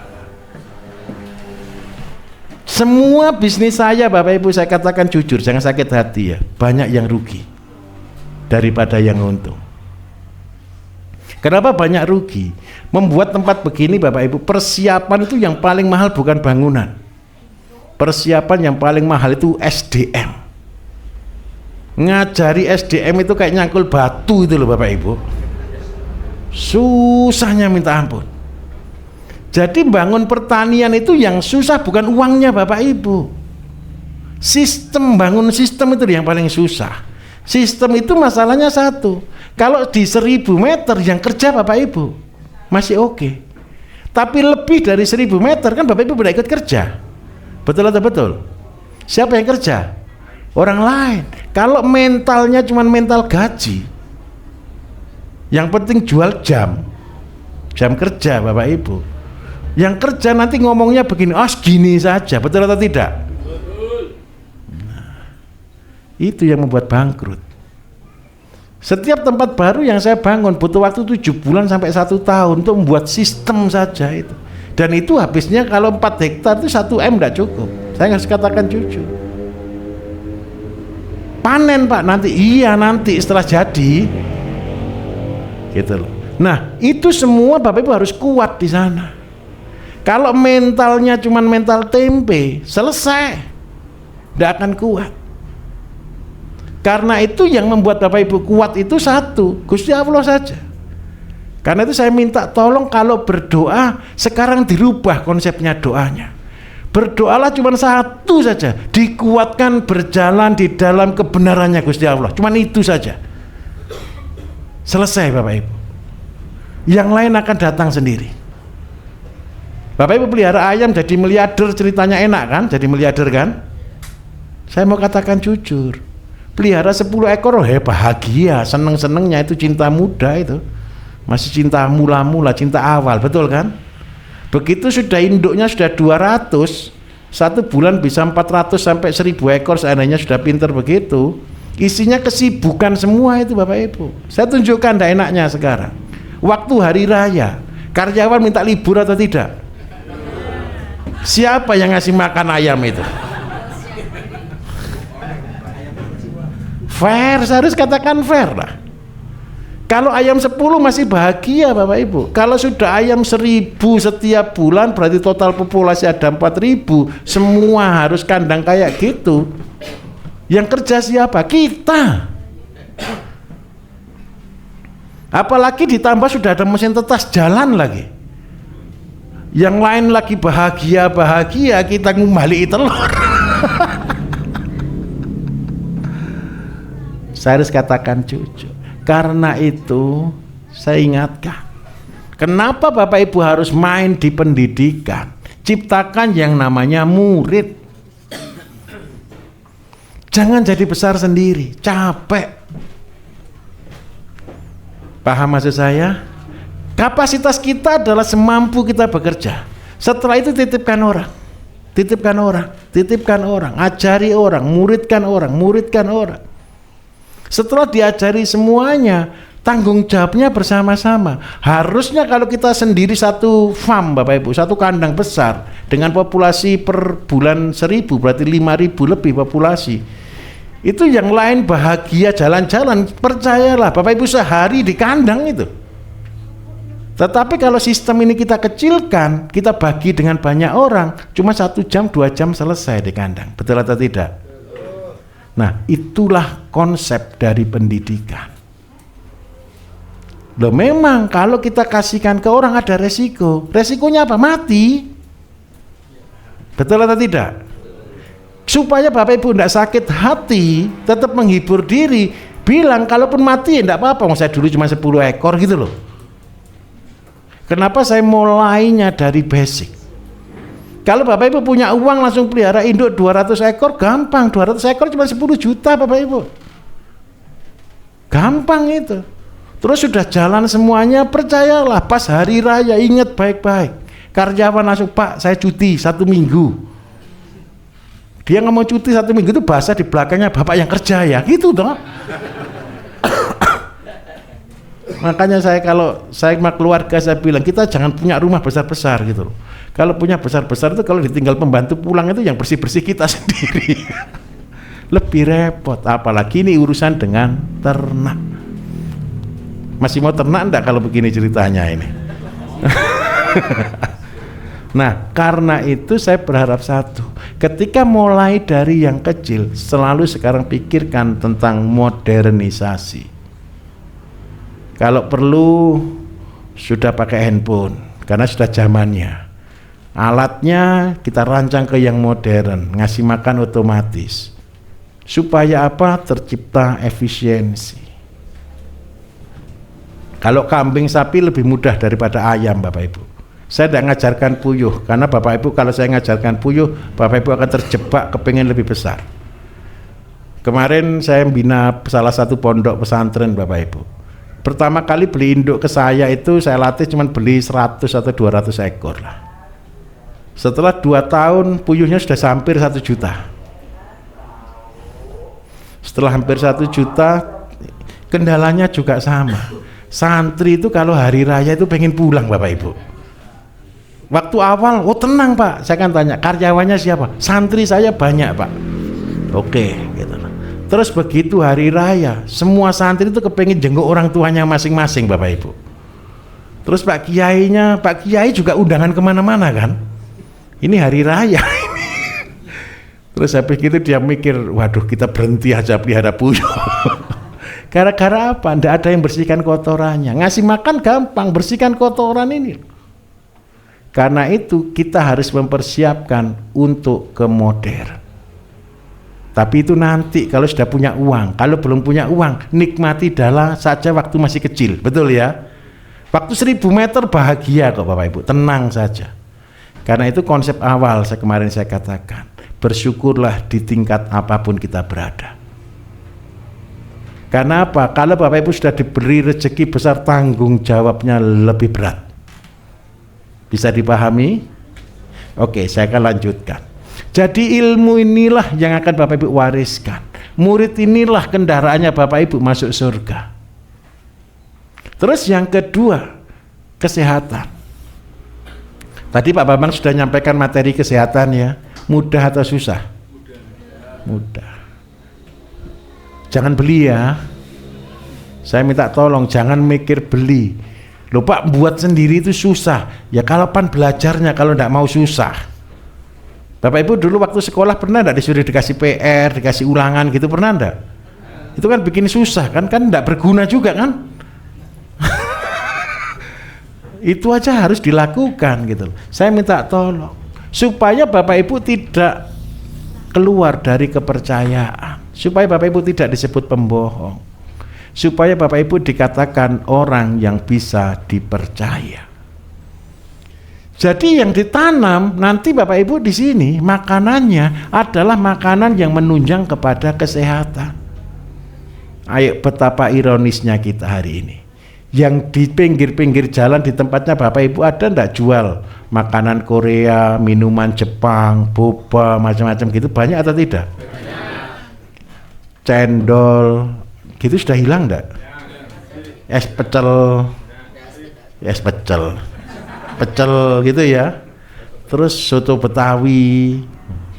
Semua bisnis saya Bapak Ibu, saya katakan jujur, jangan sakit hati ya, banyak yang rugi daripada yang untung. Kenapa banyak rugi? Membuat tempat begini Bapak Ibu, persiapan itu yang paling mahal bukan bangunan. Persiapan yang paling mahal itu SDM. Ngajari SDM itu kayak nyangkul batu itu loh Bapak Ibu. Susahnya minta ampun. Jadi bangun pertanian itu yang susah bukan uangnya Bapak Ibu. Sistem, bangun sistem itu yang paling susah. Sistem itu masalahnya satu. Kalau di 1.000 meter yang kerja Bapak Ibu masih oke. Tapi lebih dari 1.000 meter kan Bapak Ibu udah ikut kerja. Betul atau betul? Siapa yang kerja? Orang lain. Kalau mentalnya cuma mental gaji, yang penting jual jam kerja Bapak Ibu. Yang kerja nanti ngomongnya begini, segini saja, betul atau tidak? Betul. Nah, itu yang membuat bangkrut. Setiap tempat baru yang saya bangun butuh waktu 7 bulan sampai 1 tahun untuk membuat sistem saja itu. Dan itu habisnya kalau 4 hektar itu 1 M tidak cukup. Saya harus katakan jujur. Panen Pak nanti, iya nanti setelah jadi. Gitu loh. Nah itu semua Bapak Ibu harus kuat di sana. Kalau mentalnya cuman mental tempe, selesai, tidak akan kuat. Karena itu yang membuat Bapak Ibu kuat itu satu, Gusti Allah saja. Karena itu saya minta tolong kalau berdoa sekarang dirubah konsepnya doanya. Berdoalah cuma satu saja, dikuatkan berjalan di dalam kebenarannya Gusti Allah. Cuman itu saja. Selesai Bapak Ibu. Yang lain akan datang sendiri. Bapak Ibu pelihara ayam jadi miliarder, ceritanya enak kan? Jadi miliarder kan? Saya mau katakan jujur, pelihara 10 ekor bahagia, seneng-senengnya itu cinta muda itu. Masih cinta mula-mula, cinta awal, betul kan? Begitu sudah induknya sudah 200, 1 bulan bisa 400 sampai 1.000 ekor seandainya sudah pinter begitu. Isinya kesibukan semua itu Bapak Ibu. Saya tunjukkan tidak enaknya sekarang. Waktu hari raya, karyawan minta libur atau tidak? Siapa yang ngasih makan ayam itu? Fair, saya harus katakan fair lah. Kalau ayam 10 masih bahagia Bapak Ibu. Kalau sudah ayam 1.000 setiap bulan berarti total populasi ada 4.000. Semua harus kandang kayak gitu. Yang kerja siapa? Kita. Apalagi ditambah sudah ada mesin tetas jalan lagi. Yang lain lagi bahagia-bahagia, kita ngumbali telur. Saya harus katakan jujur. Karena itu saya ingatkan, kenapa Bapak Ibu harus main di pendidikan? Ciptakan yang namanya murid. Jangan jadi besar sendiri, capek. Paham maksud saya? Kapasitas kita adalah semampu kita bekerja. Setelah itu titipkan orang. Titipkan orang, titipkan orang, ajari orang, muridkan orang, muridkan orang. Setelah diajari semuanya, tanggung jawabnya bersama-sama. Harusnya kalau kita sendiri satu farm Bapak Ibu, satu kandang besar dengan populasi per bulan 1.000, berarti 5.000 lebih populasi. Itu yang lain bahagia jalan-jalan, percayalah Bapak Ibu sehari di kandang itu. Tetapi kalau sistem ini kita kecilkan, kita bagi dengan banyak orang, cuma 1 jam 2 jam selesai di kandang. Betul atau tidak? Nah, itulah konsep dari pendidikan. Loh, memang kalau kita kasihkan ke orang ada resiko. Resikonya apa? Mati. Betul atau tidak? Supaya Bapak Ibu tidak sakit hati, tetap menghibur diri, bilang kalaupun mati ya tidak apa-apa. Saya dulu cuma 10 ekor gitu loh. Kenapa saya mulainya dari basic? Kalau Bapak Ibu punya uang langsung pelihara induk 200 ekor, gampang. 200 ekor cuma 10 juta Bapak Ibu. Gampang itu. Terus sudah jalan semuanya, percayalah pas hari raya ingat baik-baik. Karyawan langsung, Pak saya cuti 1 minggu. Dia nggak mau cuti 1 minggu itu bahasa di belakangnya Bapak yang kerja ya, gitu toh. Makanya kalau saya sama keluarga saya bilang kita jangan punya rumah besar-besar gitu loh. Kalau punya besar-besar itu kalau ditinggal pembantu pulang itu yang bersih-bersih kita sendiri. Lebih repot, apalagi ini urusan dengan ternak. Masih mau ternak enggak kalau begini ceritanya ini? Nah, karena itu saya berharap satu, ketika mulai dari yang kecil, selalu sekarang pikirkan tentang modernisasi. Kalau perlu sudah pakai handphone karena sudah zamannya. Alatnya kita rancang ke yang modern, ngasih makan otomatis. Supaya apa? Tercipta efisiensi. Kalau kambing sapi lebih mudah daripada ayam Bapak Ibu. Saya tidak ngajarkan puyuh karena Bapak Ibu kalau saya ngajarkan puyuh, Bapak Ibu akan terjebak kepengen lebih besar. Kemarin saya bina salah satu pondok pesantren Bapak Ibu. Pertama kali beli induk ke saya itu saya latih cuma beli 100 atau 200 ekor lah. Setelah 2 tahun puyuhnya sudah hampir 1 juta. Setelah hampir 1 juta, kendalanya juga sama. Santri itu kalau hari raya itu pengen pulang Bapak Ibu. Waktu awal, oh tenang Pak, saya kan tanya karyawannya siapa? Santri saya banyak Pak. Oke, gitu. Terus begitu hari raya, semua santri itu kepengen jenguk orang tuanya masing-masing Bapak Ibu. Terus Pak Kiai juga undangan kemana-mana kan. Ini hari raya. Terus habis gitu dia mikir, waduh kita berhenti aja pelihara puyuh. Gara-gara apa? Nggak ada yang bersihkan kotorannya. Ngasih makan gampang, bersihkan kotoran ini. Karena itu kita harus mempersiapkan untuk ke modern. Tapi itu nanti kalau sudah punya uang. Kalau belum punya uang, nikmati dalam saja waktu masih kecil. Betul ya? Waktu 1000 meter bahagia kok Bapak Ibu, tenang saja. Karena itu konsep awal kemarin saya katakan, bersyukurlah di tingkat apapun kita berada. Karena apa? Kalau Bapak Ibu sudah diberi rezeki besar, tanggung jawabnya lebih berat. Bisa dipahami? Oke, saya akan lanjutkan. Jadi ilmu inilah yang akan Bapak Ibu wariskan. Murid inilah kendaraannya Bapak Ibu masuk surga. Terus yang kedua, kesehatan. Tadi Pak Bambang sudah nyampaikan materi kesehatan ya. Mudah atau susah? Mudah. Jangan beli ya. Saya minta tolong jangan mikir beli. Loh Pak, buat sendiri itu susah. Ya kapan belajarnya kalau tidak mau susah? Bapak Ibu dulu waktu sekolah pernah enggak disuruh dikasih PR, dikasih ulangan gitu, pernah enggak? Itu kan bikin susah kan tidak berguna juga kan? Itu aja harus dilakukan gitu. Saya minta tolong supaya Bapak Ibu tidak keluar dari kepercayaan, supaya Bapak Ibu tidak disebut pembohong, supaya Bapak Ibu dikatakan orang yang bisa dipercaya. Jadi yang ditanam nanti Bapak Ibu di sini makanannya adalah makanan yang menunjang kepada kesehatan. Ayo, betapa ironisnya kita hari ini. Yang di pinggir-pinggir jalan di tempatnya Bapak Ibu ada ndak jual makanan Korea, minuman Jepang, boba, macam-macam gitu, banyak atau tidak? Cendol gitu sudah hilang ndak? Es pecel pecel gitu ya. Terus soto Betawi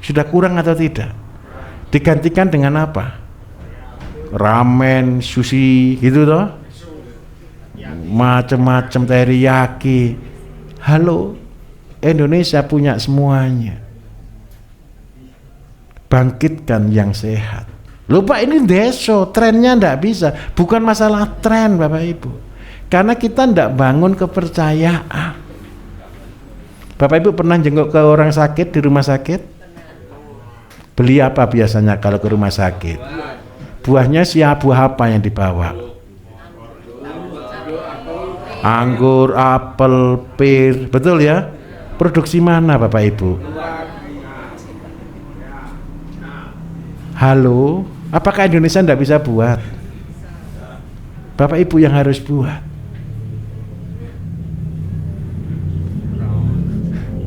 sudah kurang atau tidak? Digantikan dengan apa? Ramen, sushi gitu toh, macam-macam, teriyaki. Halo, Indonesia punya semuanya. Bangkitkan yang sehat. Lupa ini deso, trennya ndak bisa. Bukan masalah tren Bapak Ibu, karena kita ndak bangun kepercayaan. Bapak Ibu pernah jenguk ke orang sakit di rumah sakit? Beli apa biasanya kalau ke rumah sakit? Buahnya buah apa yang dibawa? Anggur, apel, pir, betul ya? Produksi mana Bapak Ibu? Halo, apakah Indonesia tidak bisa buat? Bapak Ibu yang harus buat.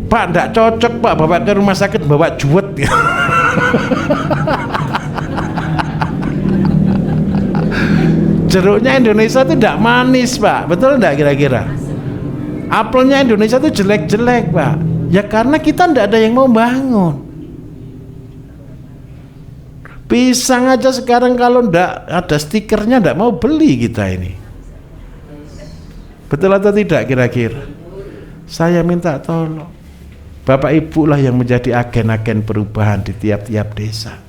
Pak, tidak cocok Pak, bawa ke rumah sakit bawa juwet. Jeruknya Indonesia itu tidak manis Pak, betul tidak kira-kira? Apelnya Indonesia itu jelek-jelek Pak, ya karena kita tidak ada yang mau bangun. Pisang aja sekarang kalau tidak ada stikernya tidak mau beli kita ini. Betul atau tidak kira-kira? Saya minta tolong, Bapak Ibu lah yang menjadi agen-agen perubahan di tiap-tiap desa.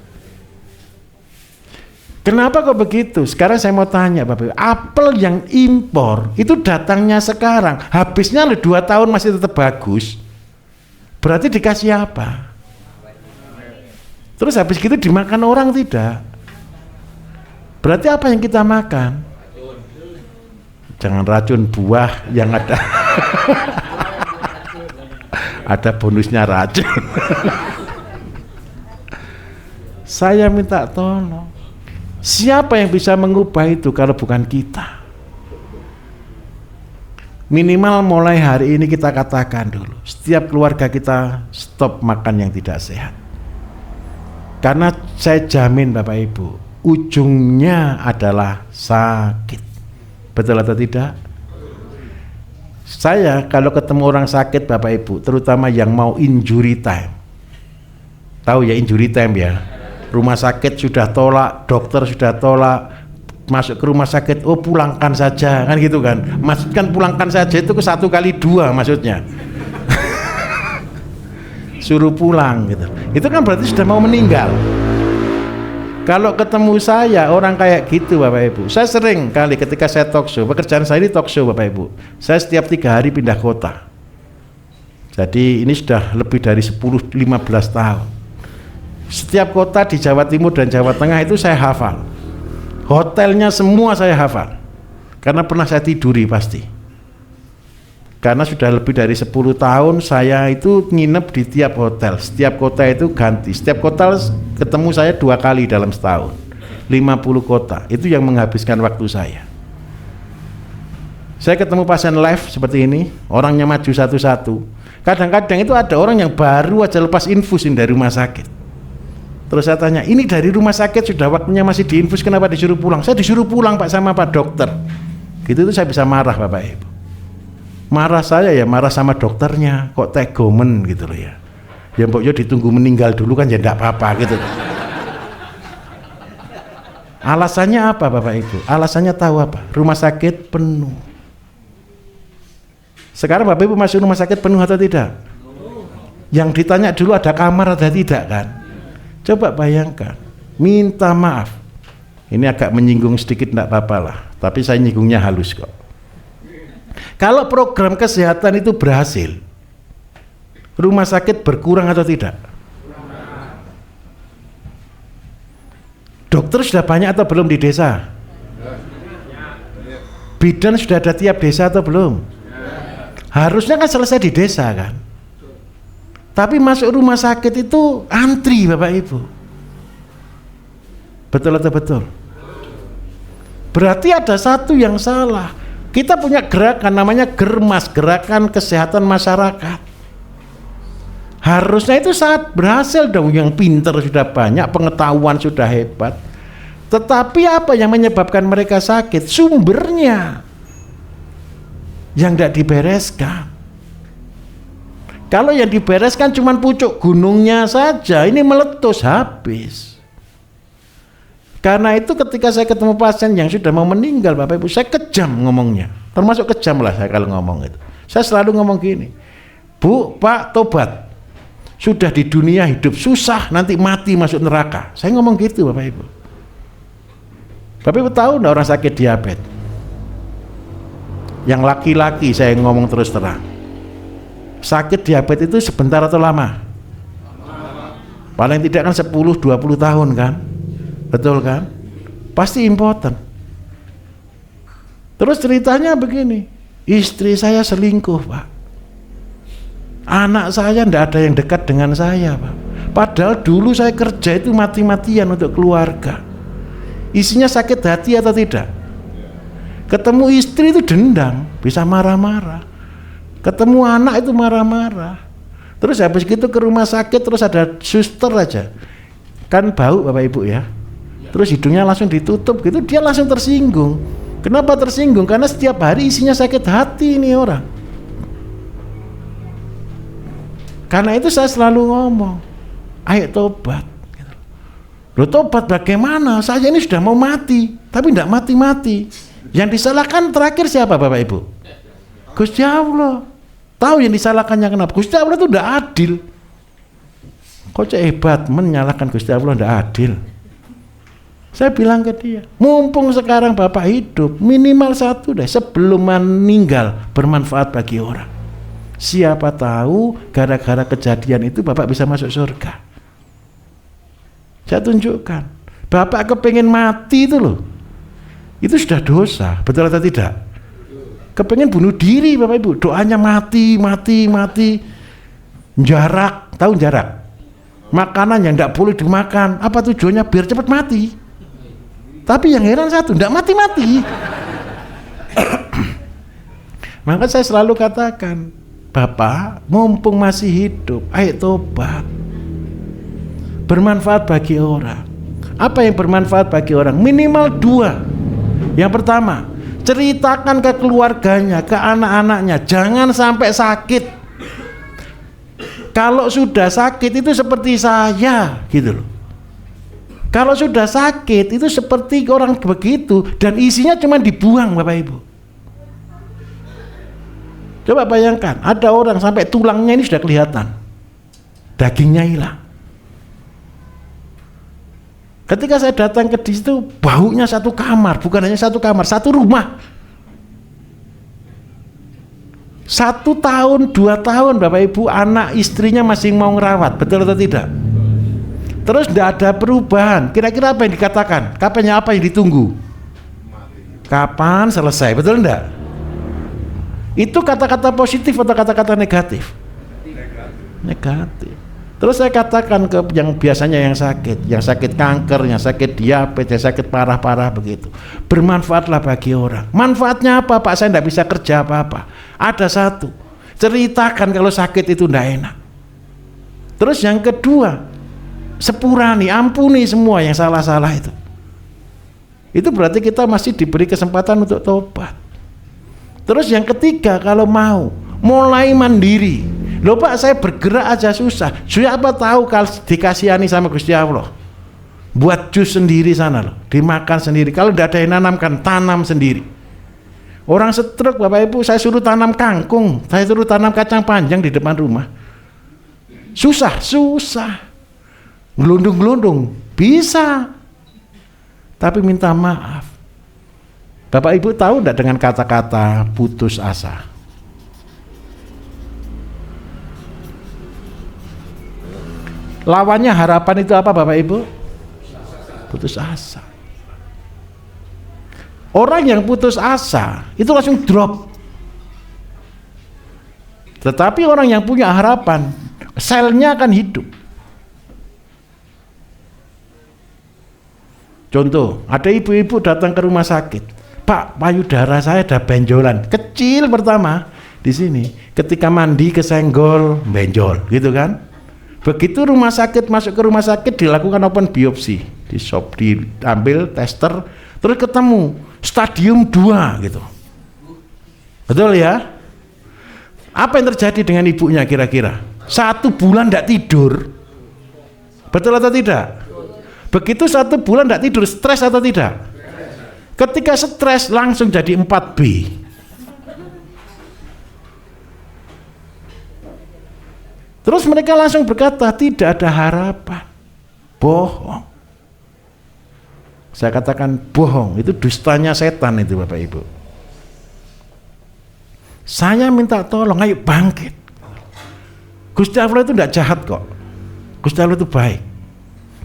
Kenapa kok begitu? Sekarang saya mau tanya Bapak Ibu, apel yang impor itu datangnya sekarang, habisnya 2 tahun masih tetap bagus, berarti dikasih apa? Terus habis gitu dimakan orang tidak? Berarti apa yang kita makan? Jangan racun, buah yang ada ada bonusnya racun. Saya minta tolong, siapa yang bisa mengubah itu kalau bukan kita? Minimal mulai hari ini kita katakan dulu, setiap keluarga kita stop makan yang tidak sehat. Karena saya jamin Bapak Ibu, ujungnya adalah sakit. Betul atau tidak? Saya kalau ketemu orang sakit Bapak Ibu, terutama yang mau injury time, tahu ya injury time ya, rumah sakit sudah tolak, dokter sudah tolak, masuk ke rumah sakit, oh pulangkan saja, kan gitu kan. Maksudkan pulangkan saja itu ke 1 kali 2 maksudnya. Suruh pulang gitu. Itu kan berarti sudah mau meninggal. Kalau ketemu saya orang kayak gitu Bapak Ibu, saya sering kali ketika saya talk show, pekerjaan saya ini talk show Bapak Ibu, saya setiap 3 hari pindah kota. Jadi ini sudah lebih dari 10-15 tahun. Setiap kota di Jawa Timur dan Jawa Tengah itu saya hafal. Hotelnya semua saya hafal, karena pernah saya tiduri pasti. Karena sudah lebih dari 10 tahun saya itu nginep di tiap hotel. Setiap kota itu ganti. Setiap kota ketemu saya 2 kali dalam setahun. 50 kota. Itu yang menghabiskan waktu saya. Saya ketemu pasien live seperti ini, orangnya maju satu-satu. Kadang-kadang itu ada orang yang baru aja lepas infusin dari rumah sakit. Terus saya tanya, ini dari rumah sakit sudah waktunya masih diinfus, kenapa disuruh pulang? Saya disuruh pulang Pak sama Pak dokter. Gitu itu saya bisa marah Bapak Ibu. Marah saya ya marah sama dokternya, kok tegomen gitu loh ya. Ya mbok yo ditunggu meninggal dulu kan ya enggak apa-apa gitu. Alasannya apa Bapak Ibu? Alasannya tahu apa? Rumah sakit penuh. Sekarang Bapak Ibu masuk rumah sakit penuh atau tidak? Yang ditanya dulu ada kamar atau tidak kan? Coba bayangkan, minta maaf. Ini agak menyinggung sedikit enggak apa-apa lah, tapi saya nyinggungnya halus kok. Kalau program kesehatan itu berhasil, rumah sakit berkurang atau tidak? Dokter sudah banyak atau belum di desa? Bidan sudah ada tiap desa atau belum? Harusnya kan selesai di desa kan? Tapi masuk rumah sakit itu antri Bapak Ibu. Betul atau betul? Berarti ada satu yang salah. Kita punya gerakan namanya Germas, Gerakan Kesehatan Masyarakat. Harusnya itu sangat berhasil dong, yang pinter sudah banyak, pengetahuan sudah hebat. Tetapi apa yang menyebabkan mereka sakit? Sumbernya yang tidak dibereskan. Kalau yang dibereskan cuma pucuk gunungnya saja, ini meletus habis. Karena itu ketika saya ketemu pasien yang sudah mau meninggal, Bapak Ibu, saya kejam ngomongnya. Termasuk kejam lah saya kalau ngomong itu. Saya selalu ngomong gini, Bu, Pak, tobat. Sudah di dunia hidup susah, nanti mati masuk neraka. Saya ngomong gitu Bapak Ibu. Bapak Ibu tahu enggak orang sakit diabetes? Yang laki-laki saya ngomong terus terang. Sakit diabetes itu sebentar atau lama? Paling tidak kan 10-20 tahun kan? Betul kan? Pasti impoten. Terus ceritanya begini, istri saya selingkuh Pak. Anak saya tidak ada yang dekat dengan saya Pak. Padahal dulu saya kerja itu mati-matian untuk keluarga. Isinya sakit hati atau tidak? Ketemu istri itu dendam, bisa marah-marah. Ketemu anak itu marah-marah. Terus habis gitu ke rumah sakit, terus ada suster aja. Kan bau Bapak Ibu ya. Terus hidungnya langsung ditutup gitu, dia langsung tersinggung. Kenapa tersinggung? Karena setiap hari isinya sakit hati ini orang. Karena itu saya selalu ngomong, ayo tobat. Loh, tobat bagaimana? Saya ini sudah mau mati, tapi tidak mati-mati. Yang disalahkan terakhir siapa Bapak Ibu? Gusti Allah. Tahu yang disalahkannya kenapa? Gusti Allah itu tidak adil. Kok hebat menyalahkan Gusti Allah tidak adil? Saya bilang ke dia, mumpung sekarang Bapak hidup, minimal satu deh, sebelum meninggal bermanfaat bagi orang. Siapa tahu gara-gara kejadian itu Bapak bisa masuk surga. Saya tunjukkan, Bapak kepengen mati itu loh, itu sudah dosa, betul atau tidak? Kepengen bunuh diri Bapak Ibu, doanya mati. Jarak, tahu jarak? Makanan yang tidak boleh dimakan, apa tujuannya? Biar cepat mati. Tapi yang heran satu, tidak mati-mati. Maka saya selalu katakan, Bapak mumpung masih hidup, ayo tobat. Bermanfaat bagi orang. Apa yang bermanfaat bagi orang? Minimal dua. Yang pertama, ceritakan ke keluarganya, ke anak-anaknya, jangan sampai sakit. Kalau sudah sakit itu seperti saya gitu loh. Kalau sudah sakit itu seperti orang begitu, dan isinya cuma dibuang Bapak Ibu. Coba bayangkan, ada orang sampai tulangnya ini sudah kelihatan, dagingnya hilang. Ketika saya datang ke situ, baunya satu kamar, bukan hanya satu kamar, satu rumah. 1 tahun, 2 tahun Bapak Ibu, anak istrinya masih mau ngerawat, betul atau tidak? Terus tidak ada perubahan. Kira-kira apa yang dikatakan? Kapannya apa yang ditunggu? Kapan selesai, betul enggak? Itu kata-kata positif atau kata-kata negatif? Negatif. Terus saya katakan ke yang biasanya yang sakit kanker, yang sakit diabetes, yang sakit parah-parah begitu, bermanfaatlah bagi orang. Manfaatnya apa Pak? Saya tidak bisa kerja apa-apa. Ada satu, ceritakan kalau sakit itu tidak enak. Terus yang kedua, sepurani, ampuni semua yang salah-salah itu. Itu berarti kita masih diberi kesempatan untuk tobat. Terus yang ketiga, kalau mau mulai mandiri. Loh Pak, saya bergerak aja susah. Siapa tahu kalau dikasihani sama Gusti Allah, buat jus sendiri sana loh, dimakan sendiri. Kalau tidak ada yang nanamkan, tanam sendiri. Orang stroke Bapak Ibu, saya suruh tanam kangkung, saya suruh tanam kacang panjang di depan rumah. Susah. Gelundung-gelundung bisa, tapi minta maaf. Bapak Ibu tahu enggak dengan kata-kata putus asa? Lawannya harapan itu apa Bapak Ibu? Putus asa. Orang yang putus asa itu langsung drop. Tetapi orang yang punya harapan, selnya akan hidup. Contoh, ada ibu-ibu datang ke rumah sakit. Pak, payudara saya ada benjolan. Kecil pertama di sini. Ketika mandi kesenggol, benjol, gitu kan? Begitu rumah sakit, masuk ke rumah sakit, dilakukan open biopsi, diambil tester, terus ketemu stadium 2 gitu. Betul ya? Apa yang terjadi dengan ibunya kira-kira? 1 bulan tidak tidur. Betul atau tidak? Begitu 1 bulan tidak tidur, stres atau tidak? Ketika stres langsung jadi 4B. Terus mereka langsung berkata, tidak ada harapan. Bohong. Saya katakan bohong, itu dustanya setan itu Bapak Ibu. Saya minta tolong, ayo bangkit. Gusti Allah itu tidak jahat kok. Gusti Allah itu baik.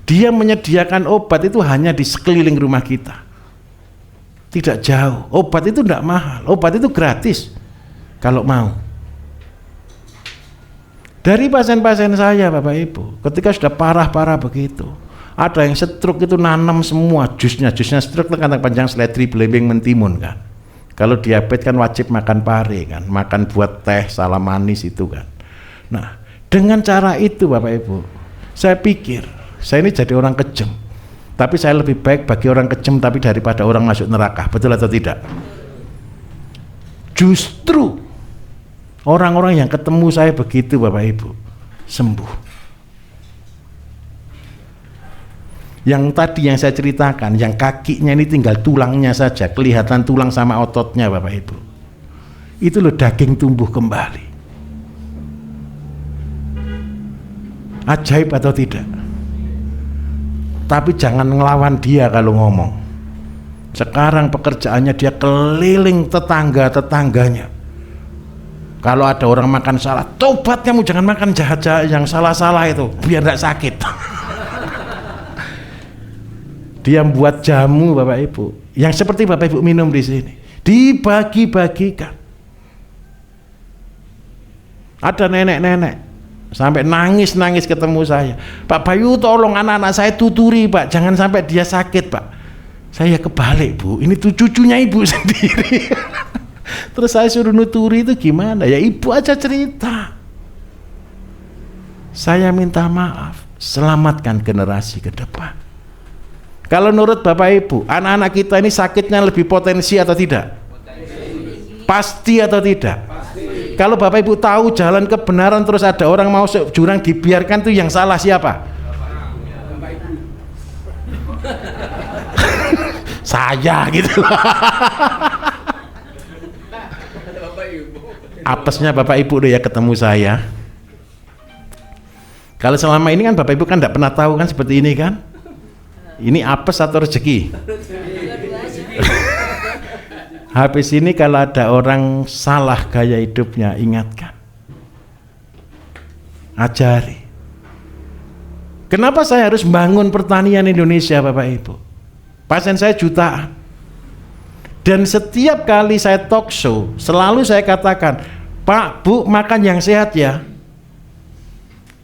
Dia menyediakan obat itu hanya di sekeliling rumah kita. Tidak jauh. Obat itu tidak mahal. Obat itu gratis kalau mau. Dari pasien-pasien saya Bapak Ibu, ketika sudah parah-parah begitu, ada yang stroke itu nanam semua jusnya stroke itu kantong panjang seledri belimbing mentimun kan. Kalau diabetes kan wajib makan pare kan, makan buat teh salam manis itu kan. Nah, dengan cara itu Bapak Ibu, saya pikir saya ini jadi orang kejam. Tapi saya lebih baik bagi orang kejam tapi daripada orang masuk neraka. Betul atau tidak? Justru orang-orang yang ketemu saya begitu Bapak Ibu sembuh. Yang tadi yang saya ceritakan, yang kakinya ini tinggal tulangnya saja, kelihatan tulang sama ototnya Bapak Ibu. Itu loh daging tumbuh kembali. Ajaib atau tidak? Tapi jangan ngelawan dia kalau ngomong. Sekarang pekerjaannya dia keliling tetangga-tetangganya. Kalau ada orang makan salah, tobat kamu, jangan makan jahat-jahat yang salah-salah itu, biar tidak sakit. Dia buat jamu Bapak Ibu, yang seperti Bapak Ibu minum di sini, dibagi-bagikan. Ada nenek-nenek sampai nangis-nangis ketemu saya, Pak Bayu tolong anak-anak saya tuturi Pak, jangan sampai dia sakit Pak. Saya kebalik Bu, ini tuh cucunya ibu sendiri. Terus saya suruh nuturi itu gimana? Ya ibu aja cerita. Saya minta maaf, selamatkan generasi ke depan. Kalau menurut Bapak Ibu, anak-anak kita ini sakitnya lebih potensi atau tidak? Pasti atau tidak? Kalau Bapak Ibu tahu jalan kebenaran terus ada orang mau jurang dibiarkan, tuh yang salah siapa? Saya gitu. Apesnya Bapak Ibu deh ya ketemu saya. Kalau selama ini kan Bapak Ibu kan tidak pernah tahu kan seperti ini kan. Ini apes atau rezeki? Habis ini kalau ada orang salah gaya hidupnya, ingatkan, ajari. Kenapa saya harus bangun pertanian Indonesia Bapak Ibu? Pasien saya jutaan. Dan setiap kali saya talk show, selalu saya katakan, Pak, Bu, makan yang sehat ya.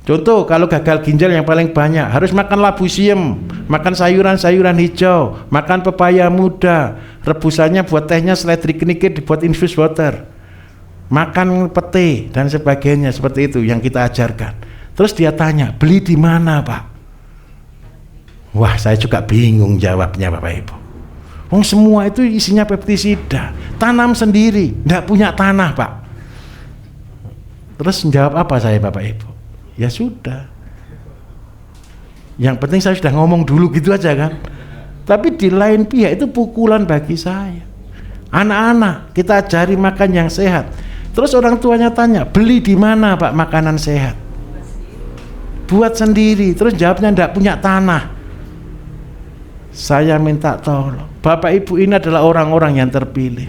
Contoh, kalau gagal ginjal yang paling banyak, harus makan labu siem, makan sayuran-sayuran hijau, makan pepaya muda, rebusannya buat tehnya seledri kenikit dibuat infused water, makan pete dan sebagainya, seperti itu yang kita ajarkan. Terus dia tanya, beli di mana Pak? Wah, saya juga bingung jawabnya Bapak Ibu. Oh, semua itu isinya pestisida, tanam sendiri, tidak punya tanah Pak. Terus jawab apa saya Bapak Ibu? Ya sudah, yang penting saya sudah ngomong dulu gitu aja kan. Tapi di lain pihak itu pukulan bagi saya. Anak-anak kita ajari makan yang sehat. Terus orang tuanya tanya, beli di mana Pak makanan sehat? Buat sendiri. Terus jawabnya enggak punya tanah. Saya minta tolong, Bapak Ibu ini adalah orang-orang yang terpilih.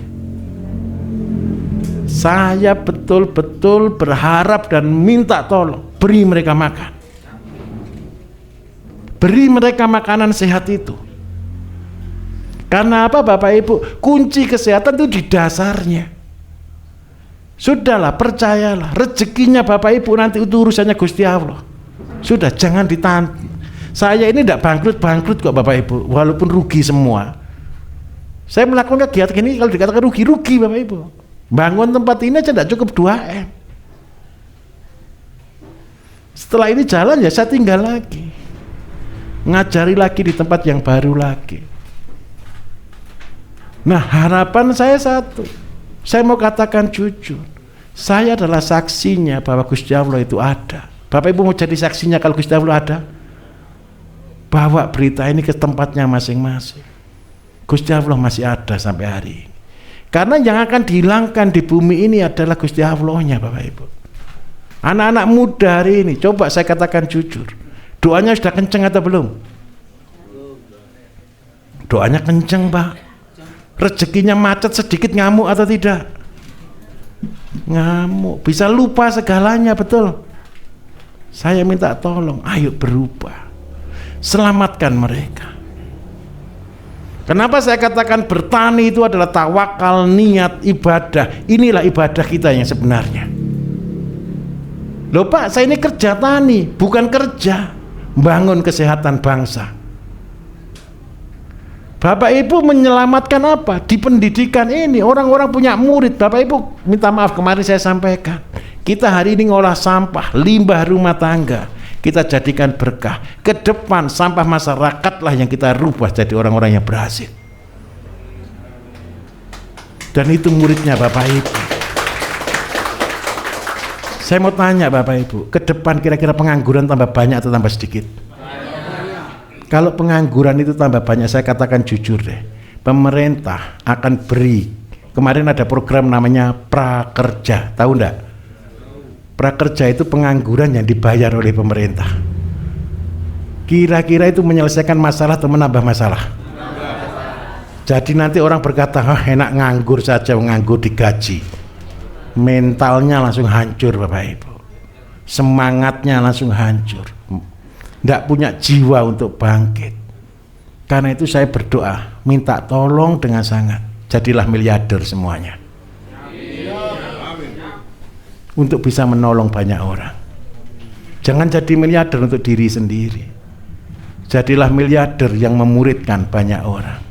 Saya betul-betul berharap dan minta tolong, beri mereka makan. Beri mereka makanan sehat itu. Karena apa Bapak Ibu? Kunci kesehatan itu di dasarnya. Sudahlah, percayalah, rezekinya Bapak Ibu nanti itu urusannya Gusti Allah. Sudah, jangan ditantang. Saya ini tidak bangkrut kok Bapak Ibu, walaupun rugi semua. Saya melakukan kegiatan ini kalau dikatakan rugi Bapak Ibu. Bangun tempat ini aja tidak cukup 2M. Setelah ini jalan ya saya tinggal lagi, ngajari lagi di tempat yang baru lagi. Nah, harapan saya satu, saya mau katakan jujur, saya adalah saksinya bahwa Gusti Allah itu ada. Bapak Ibu mau jadi saksinya kalau Gusti Allah ada? Bawa berita ini ke tempatnya masing-masing. Gusti Allah masih ada sampai hari ini. Karena yang akan dihilangkan di bumi ini adalah Gusti Allahnya Bapak Ibu. Anak-anak muda hari ini, coba saya katakan jujur, doanya sudah kenceng atau belum? Doanya kenceng Pak. Rezekinya macet sedikit ngamuk atau tidak? Ngamuk, bisa lupa segalanya, betul. Saya minta tolong, ayo berubah, selamatkan mereka. Kenapa saya katakan bertani itu adalah tawakal, niat, ibadah. Inilah ibadah kita yang sebenarnya. Loh Pak, saya ini kerja tani, bukan kerja bangun kesehatan bangsa. Bapak Ibu menyelamatkan apa? Di pendidikan ini orang-orang punya murid. Bapak Ibu minta maaf, kemarin saya sampaikan, kita hari ini ngolah sampah, limbah rumah tangga, kita jadikan berkah. Ke depan sampah masyarakatlah yang kita rubah jadi orang-orang yang berhasil. Dan itu muridnya Bapak Ibu. Saya mau tanya Bapak Ibu, ke depan kira-kira pengangguran tambah banyak atau tambah sedikit? Kalau pengangguran itu tambah banyak, saya katakan jujur deh, pemerintah akan beri. Kemarin ada program namanya Prakerja, tahu enggak? Prakerja itu pengangguran yang dibayar oleh pemerintah. Kira-kira itu menyelesaikan masalah atau menambah masalah? Jadi nanti orang berkata, enak nganggur saja, nganggur digaji. Mentalnya langsung hancur Bapak Ibu. Semangatnya langsung hancur. Tidak punya jiwa untuk bangkit. Karena itu saya berdoa, minta tolong dengan sangat, jadilah miliarder semuanya. Untuk bisa menolong banyak orang. Jangan jadi miliarder untuk diri sendiri. Jadilah miliarder yang memuridkan banyak orang.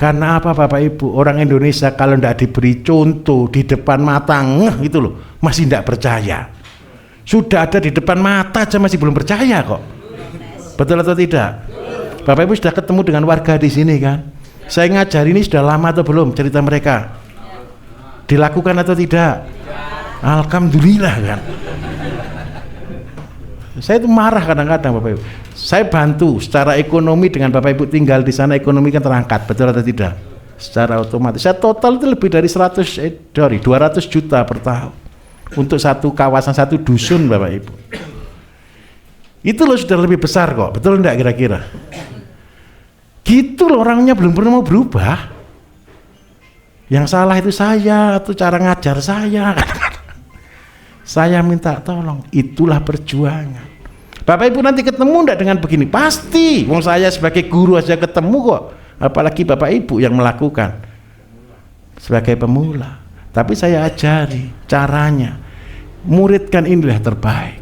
Karena apa Bapak Ibu? Orang Indonesia kalau tidak diberi contoh di depan mata, gitu loh, masih tidak percaya. Sudah ada di depan mata aja masih belum percaya kok. Betul atau tidak? Bapak Ibu sudah ketemu dengan warga di sini kan? Saya ngajar ini sudah lama atau belum cerita mereka? Dilakukan atau tidak? Alhamdulillah kan. Saya itu marah kadang-kadang Bapak Ibu. Saya bantu secara ekonomi dengan Bapak Ibu tinggal di sana, ekonomi kan terangkat, betul atau tidak? Secara otomatis. Saya total itu lebih dari 200 juta per tahun untuk satu kawasan, satu dusun Bapak Ibu. Itu loh sudah lebih besar kok, betul enggak kira-kira? Gitu loh, orangnya belum pernah mau berubah. Yang salah itu saya atau cara ngajar saya. Saya minta tolong, itulah perjuangan. Bapak Ibu nanti ketemu enggak dengan begini? Pasti, wong saya sebagai guru aja ketemu kok. Apalagi Bapak Ibu yang melakukan sebagai pemula. Tapi saya ajari caranya, muridkan inilah terbaik.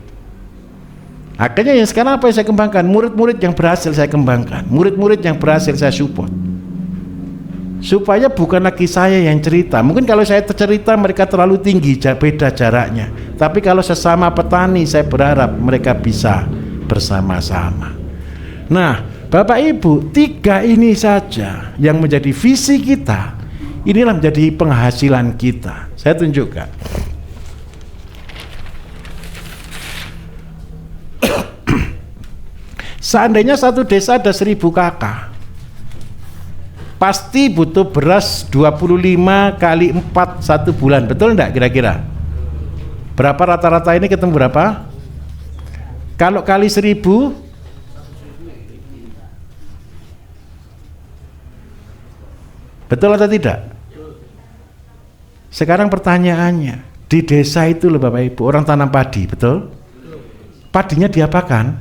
Akhirnya yang sekarang apa yang saya kembangkan? Murid-murid yang berhasil saya kembangkan, murid-murid yang berhasil saya support. Supaya bukan lagi saya yang cerita. Mungkin kalau saya cerita mereka terlalu tinggi, beda jaraknya. Tapi kalau sesama petani saya berharap mereka bisa bersama-sama. Nah Bapak Ibu, 3 ini saja yang menjadi visi kita. Inilah menjadi penghasilan kita. Saya tunjukkan. Seandainya satu desa ada 1000 kakak, pasti butuh beras 25 kali 4 1 bulan, betul enggak kira-kira? Berapa rata-rata ini ketemu berapa? Kalau kali 1000 Betul atau tidak? Sekarang pertanyaannya, di desa itu loh Bapak Ibu, orang tanam padi, betul? Padinya diapakan?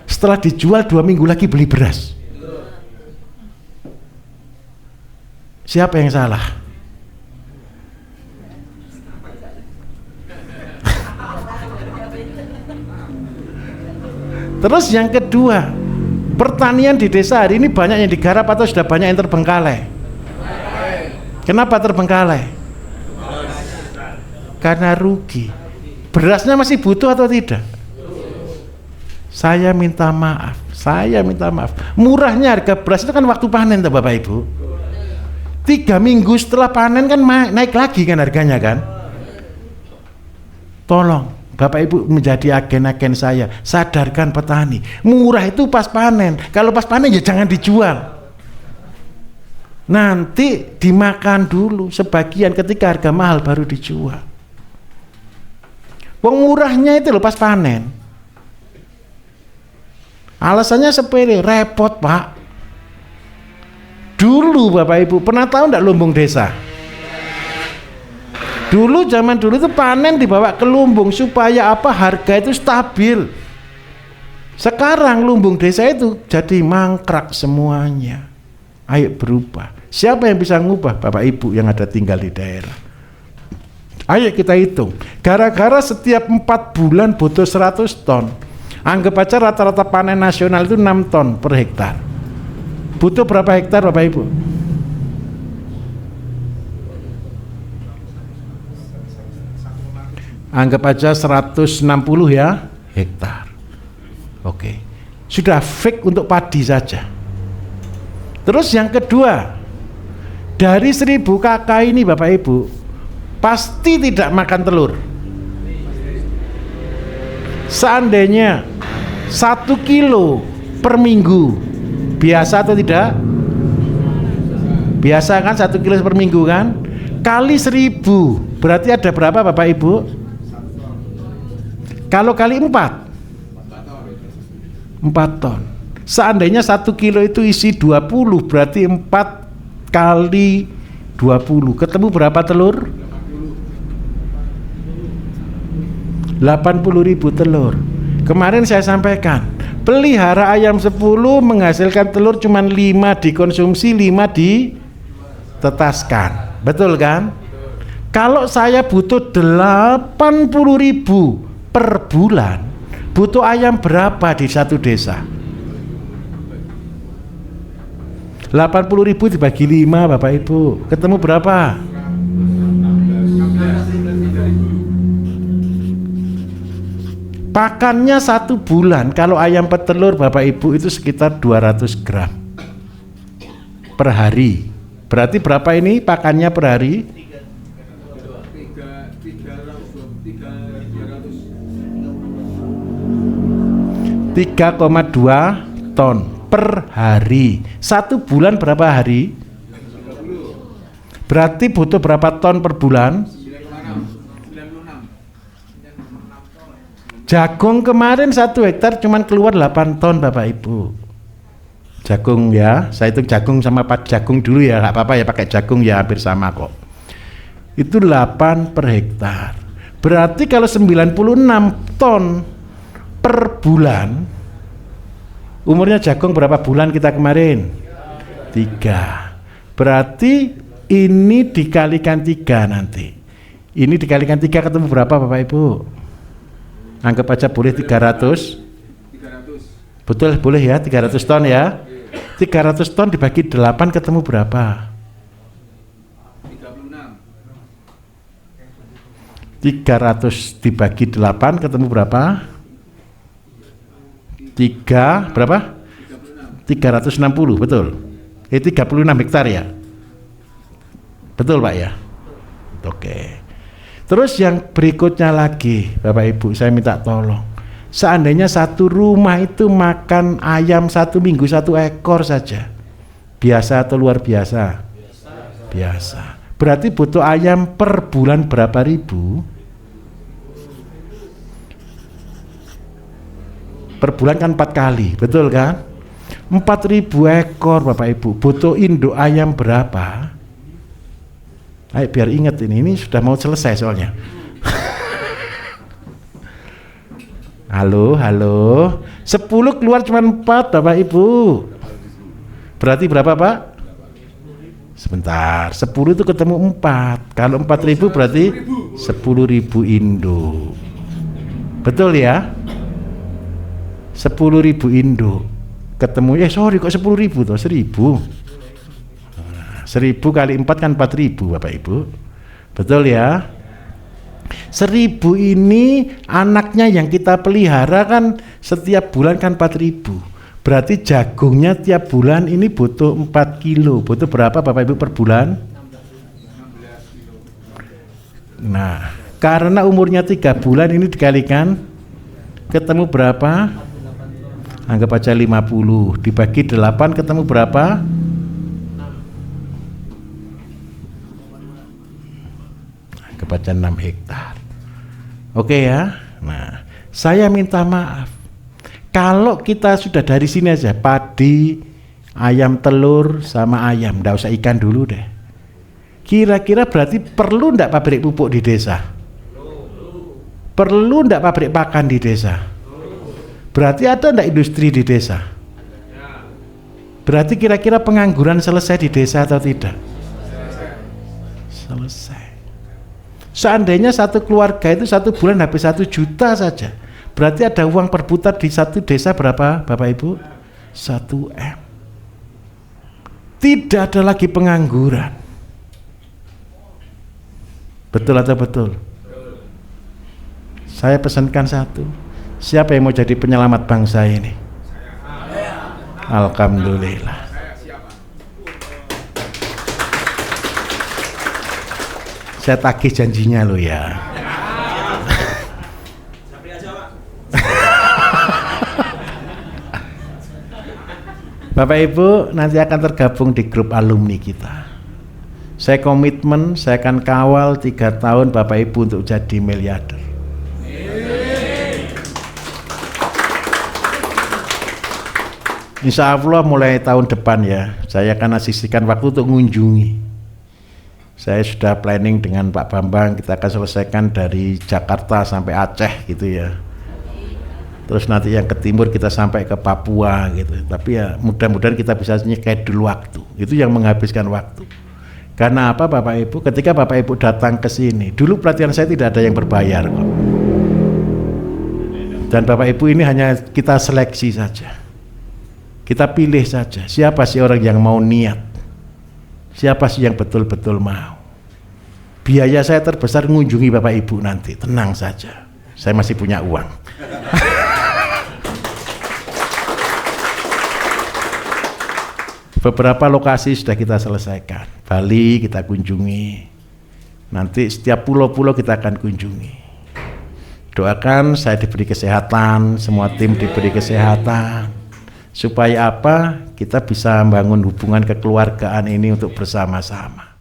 Setelah dijual 2 minggu lagi beli beras. Siapa yang salah? Terus yang kedua, pertanian di desa hari ini banyak yang digarap atau sudah banyak yang terbengkalai? Kenapa terbengkalai? Karena rugi. Berasnya masih butuh atau tidak? Saya minta maaf. Murahnya harga beras itu kan waktu panen, Bapak Ibu. 3 minggu setelah panen kan naik lagi kan harganya kan. Tolong Bapak Ibu menjadi agen-agen saya, sadarkan petani. Murah itu pas panen. Kalau pas panen ya jangan dijual. Nanti dimakan dulu sebagian, ketika harga mahal baru dijual. Wong murahnya itu loh pas panen. Alasannya sepele, repot Pak. Dulu Bapak Ibu pernah tahu enggak lumbung desa? Dulu zaman dulu itu panen dibawa ke lumbung supaya apa? Harga itu stabil. Sekarang lumbung desa itu jadi mangkrak semuanya. Ayo berubah. Siapa yang bisa ngubah? Bapak Ibu yang ada tinggal di daerah. Ayo kita hitung. Gara-gara setiap 4 bulan butuh 100 ton. Anggap aja rata-rata panen nasional itu 6 ton per hektar. Butuh berapa hektar Bapak Ibu? Anggap aja 160 ya hektar. Oke. Sudah fix untuk padi saja. Terus yang kedua, dari 1000 kakak ini Bapak Ibu pasti tidak makan telur. Seandainya 1 kilo per minggu, biasa atau tidak? Biasa kan 1 kilo per minggu kan? Kali 1000 berarti ada berapa Bapak Ibu? Kalau kali 4 ton. Seandainya 1 kilo itu isi 20, berarti 4 kali 20. Ketemu berapa telur? 80.000 telur. Kemarin saya sampaikan, pelihara ayam 10 menghasilkan telur cuma 5 dikonsumsi, 5 ditetaskan. Betul kan? Kalau saya butuh 80.000 per bulan, butuh ayam berapa di satu desa? 80.000 dibagi 5 Bapak Ibu, ketemu berapa? Pakannya 1 bulan kalau ayam petelur Bapak Ibu itu sekitar 200 gram per hari. Berarti berapa ini pakannya per hari? 3,2 ton per hari. 1 bulan berapa hari? Berarti butuh berapa ton per bulan? Jagung kemarin 1 hektar cuman keluar 8 ton Bapak Ibu. Jagung ya, saya hitung jagung sama jagung dulu ya, nggak apa-apa ya pakai jagung ya, hampir sama kok. Itu 8 per hektar. Berarti kalau 96 ton per bulan, umurnya jagung berapa bulan kita kemarin? 3. Berarti ini dikalikan 3 nanti. Ini dikalikan 3 ketemu berapa Bapak Ibu? Anggap aja boleh 300. Betul boleh ya 300 ton ya. 300 ton dibagi 8 ketemu berapa? 300 dibagi 8 ketemu berapa? 3 berapa? 360 betul. 36 hektar ya. Betul Pak ya? Oke. Terus yang berikutnya lagi Bapak Ibu saya minta tolong. Seandainya satu rumah itu makan ayam 1 minggu 1 ekor saja, biasa atau luar biasa? Biasa. Berarti butuh ayam per bulan berapa ribu? Per bulan kan 4 kali, betul kan? 4.000 ekor Bapak Ibu. Butuh induk ayam berapa? Ayo biar ingat ini sudah mau selesai soalnya. Halo. 10 keluar cuma 4 Bapak Ibu. Berarti berapa Pak? Sebentar, 10 itu ketemu 4. Kalau 4.000 berarti 10.000 induk. Betul ya? 10.000 induk. Ketemu, kok 10.000 toh? 1.000. 1.000 kali 4 kan 4.000 Bapak Ibu. Betul ya? 1.000 ini anaknya yang kita pelihara kan setiap bulan kan 4.000. Berarti jagungnya tiap bulan ini butuh 4 kilo. Butuh berapa Bapak Ibu per bulan? 16 kilo. Nah, karena umurnya 3 bulan ini dikalikan ketemu berapa? Anggap aja 50 dibagi 8 ketemu berapa? Anggap aja 6 hektar. Oke ya. Nah, saya minta maaf. Kalau kita sudah dari sini aja, padi, ayam telur sama ayam, enggak usah ikan dulu deh. Kira-kira berarti perlu enggak pabrik pupuk di desa? Perlu enggak pabrik pakan di desa? Berarti ada enggak industri di desa? Berarti kira-kira pengangguran selesai di desa atau tidak? Selesai. Seandainya satu keluarga itu 1 bulan habis 1 juta saja, berarti ada uang perputaran di satu desa berapa Bapak Ibu? 1 M. Tidak ada lagi pengangguran. Betul atau betul? Saya pesankan satu. Siapa yang mau jadi penyelamat bangsa ini? Alhamdulillah. Saya tagih janjinya lo ya. Bapak Ibu nanti akan tergabung di grup alumni kita. Saya komitmen, saya akan kawal 3 tahun Bapak Ibu untuk jadi miliarder. Insya Allah mulai tahun depan ya, saya akan asisikan waktu untuk mengunjungi. Saya sudah planning dengan Pak Bambang, kita akan selesaikan dari Jakarta sampai Aceh gitu ya. Terus nanti yang ke timur kita sampai ke Papua gitu. Tapi ya mudah-mudahan kita bisa nyedul waktu. Itu yang menghabiskan waktu. Karena apa Bapak Ibu? Ketika Bapak Ibu datang ke sini, dulu pelatihan saya tidak ada yang berbayar kok. Dan Bapak Ibu ini hanya kita seleksi saja. Kita pilih saja, siapa sih orang yang mau niat, siapa sih yang betul-betul mau. Biaya saya terbesar mengunjungi Bapak Ibu nanti, tenang saja, saya masih punya uang. Beberapa lokasi sudah kita selesaikan. Bali kita kunjungi, nanti setiap pulau-pulau kita akan kunjungi. Doakan saya diberi kesehatan, semua tim diberi kesehatan. Supaya apa? Kita bisa membangun hubungan kekeluargaan ini untuk bersama-sama.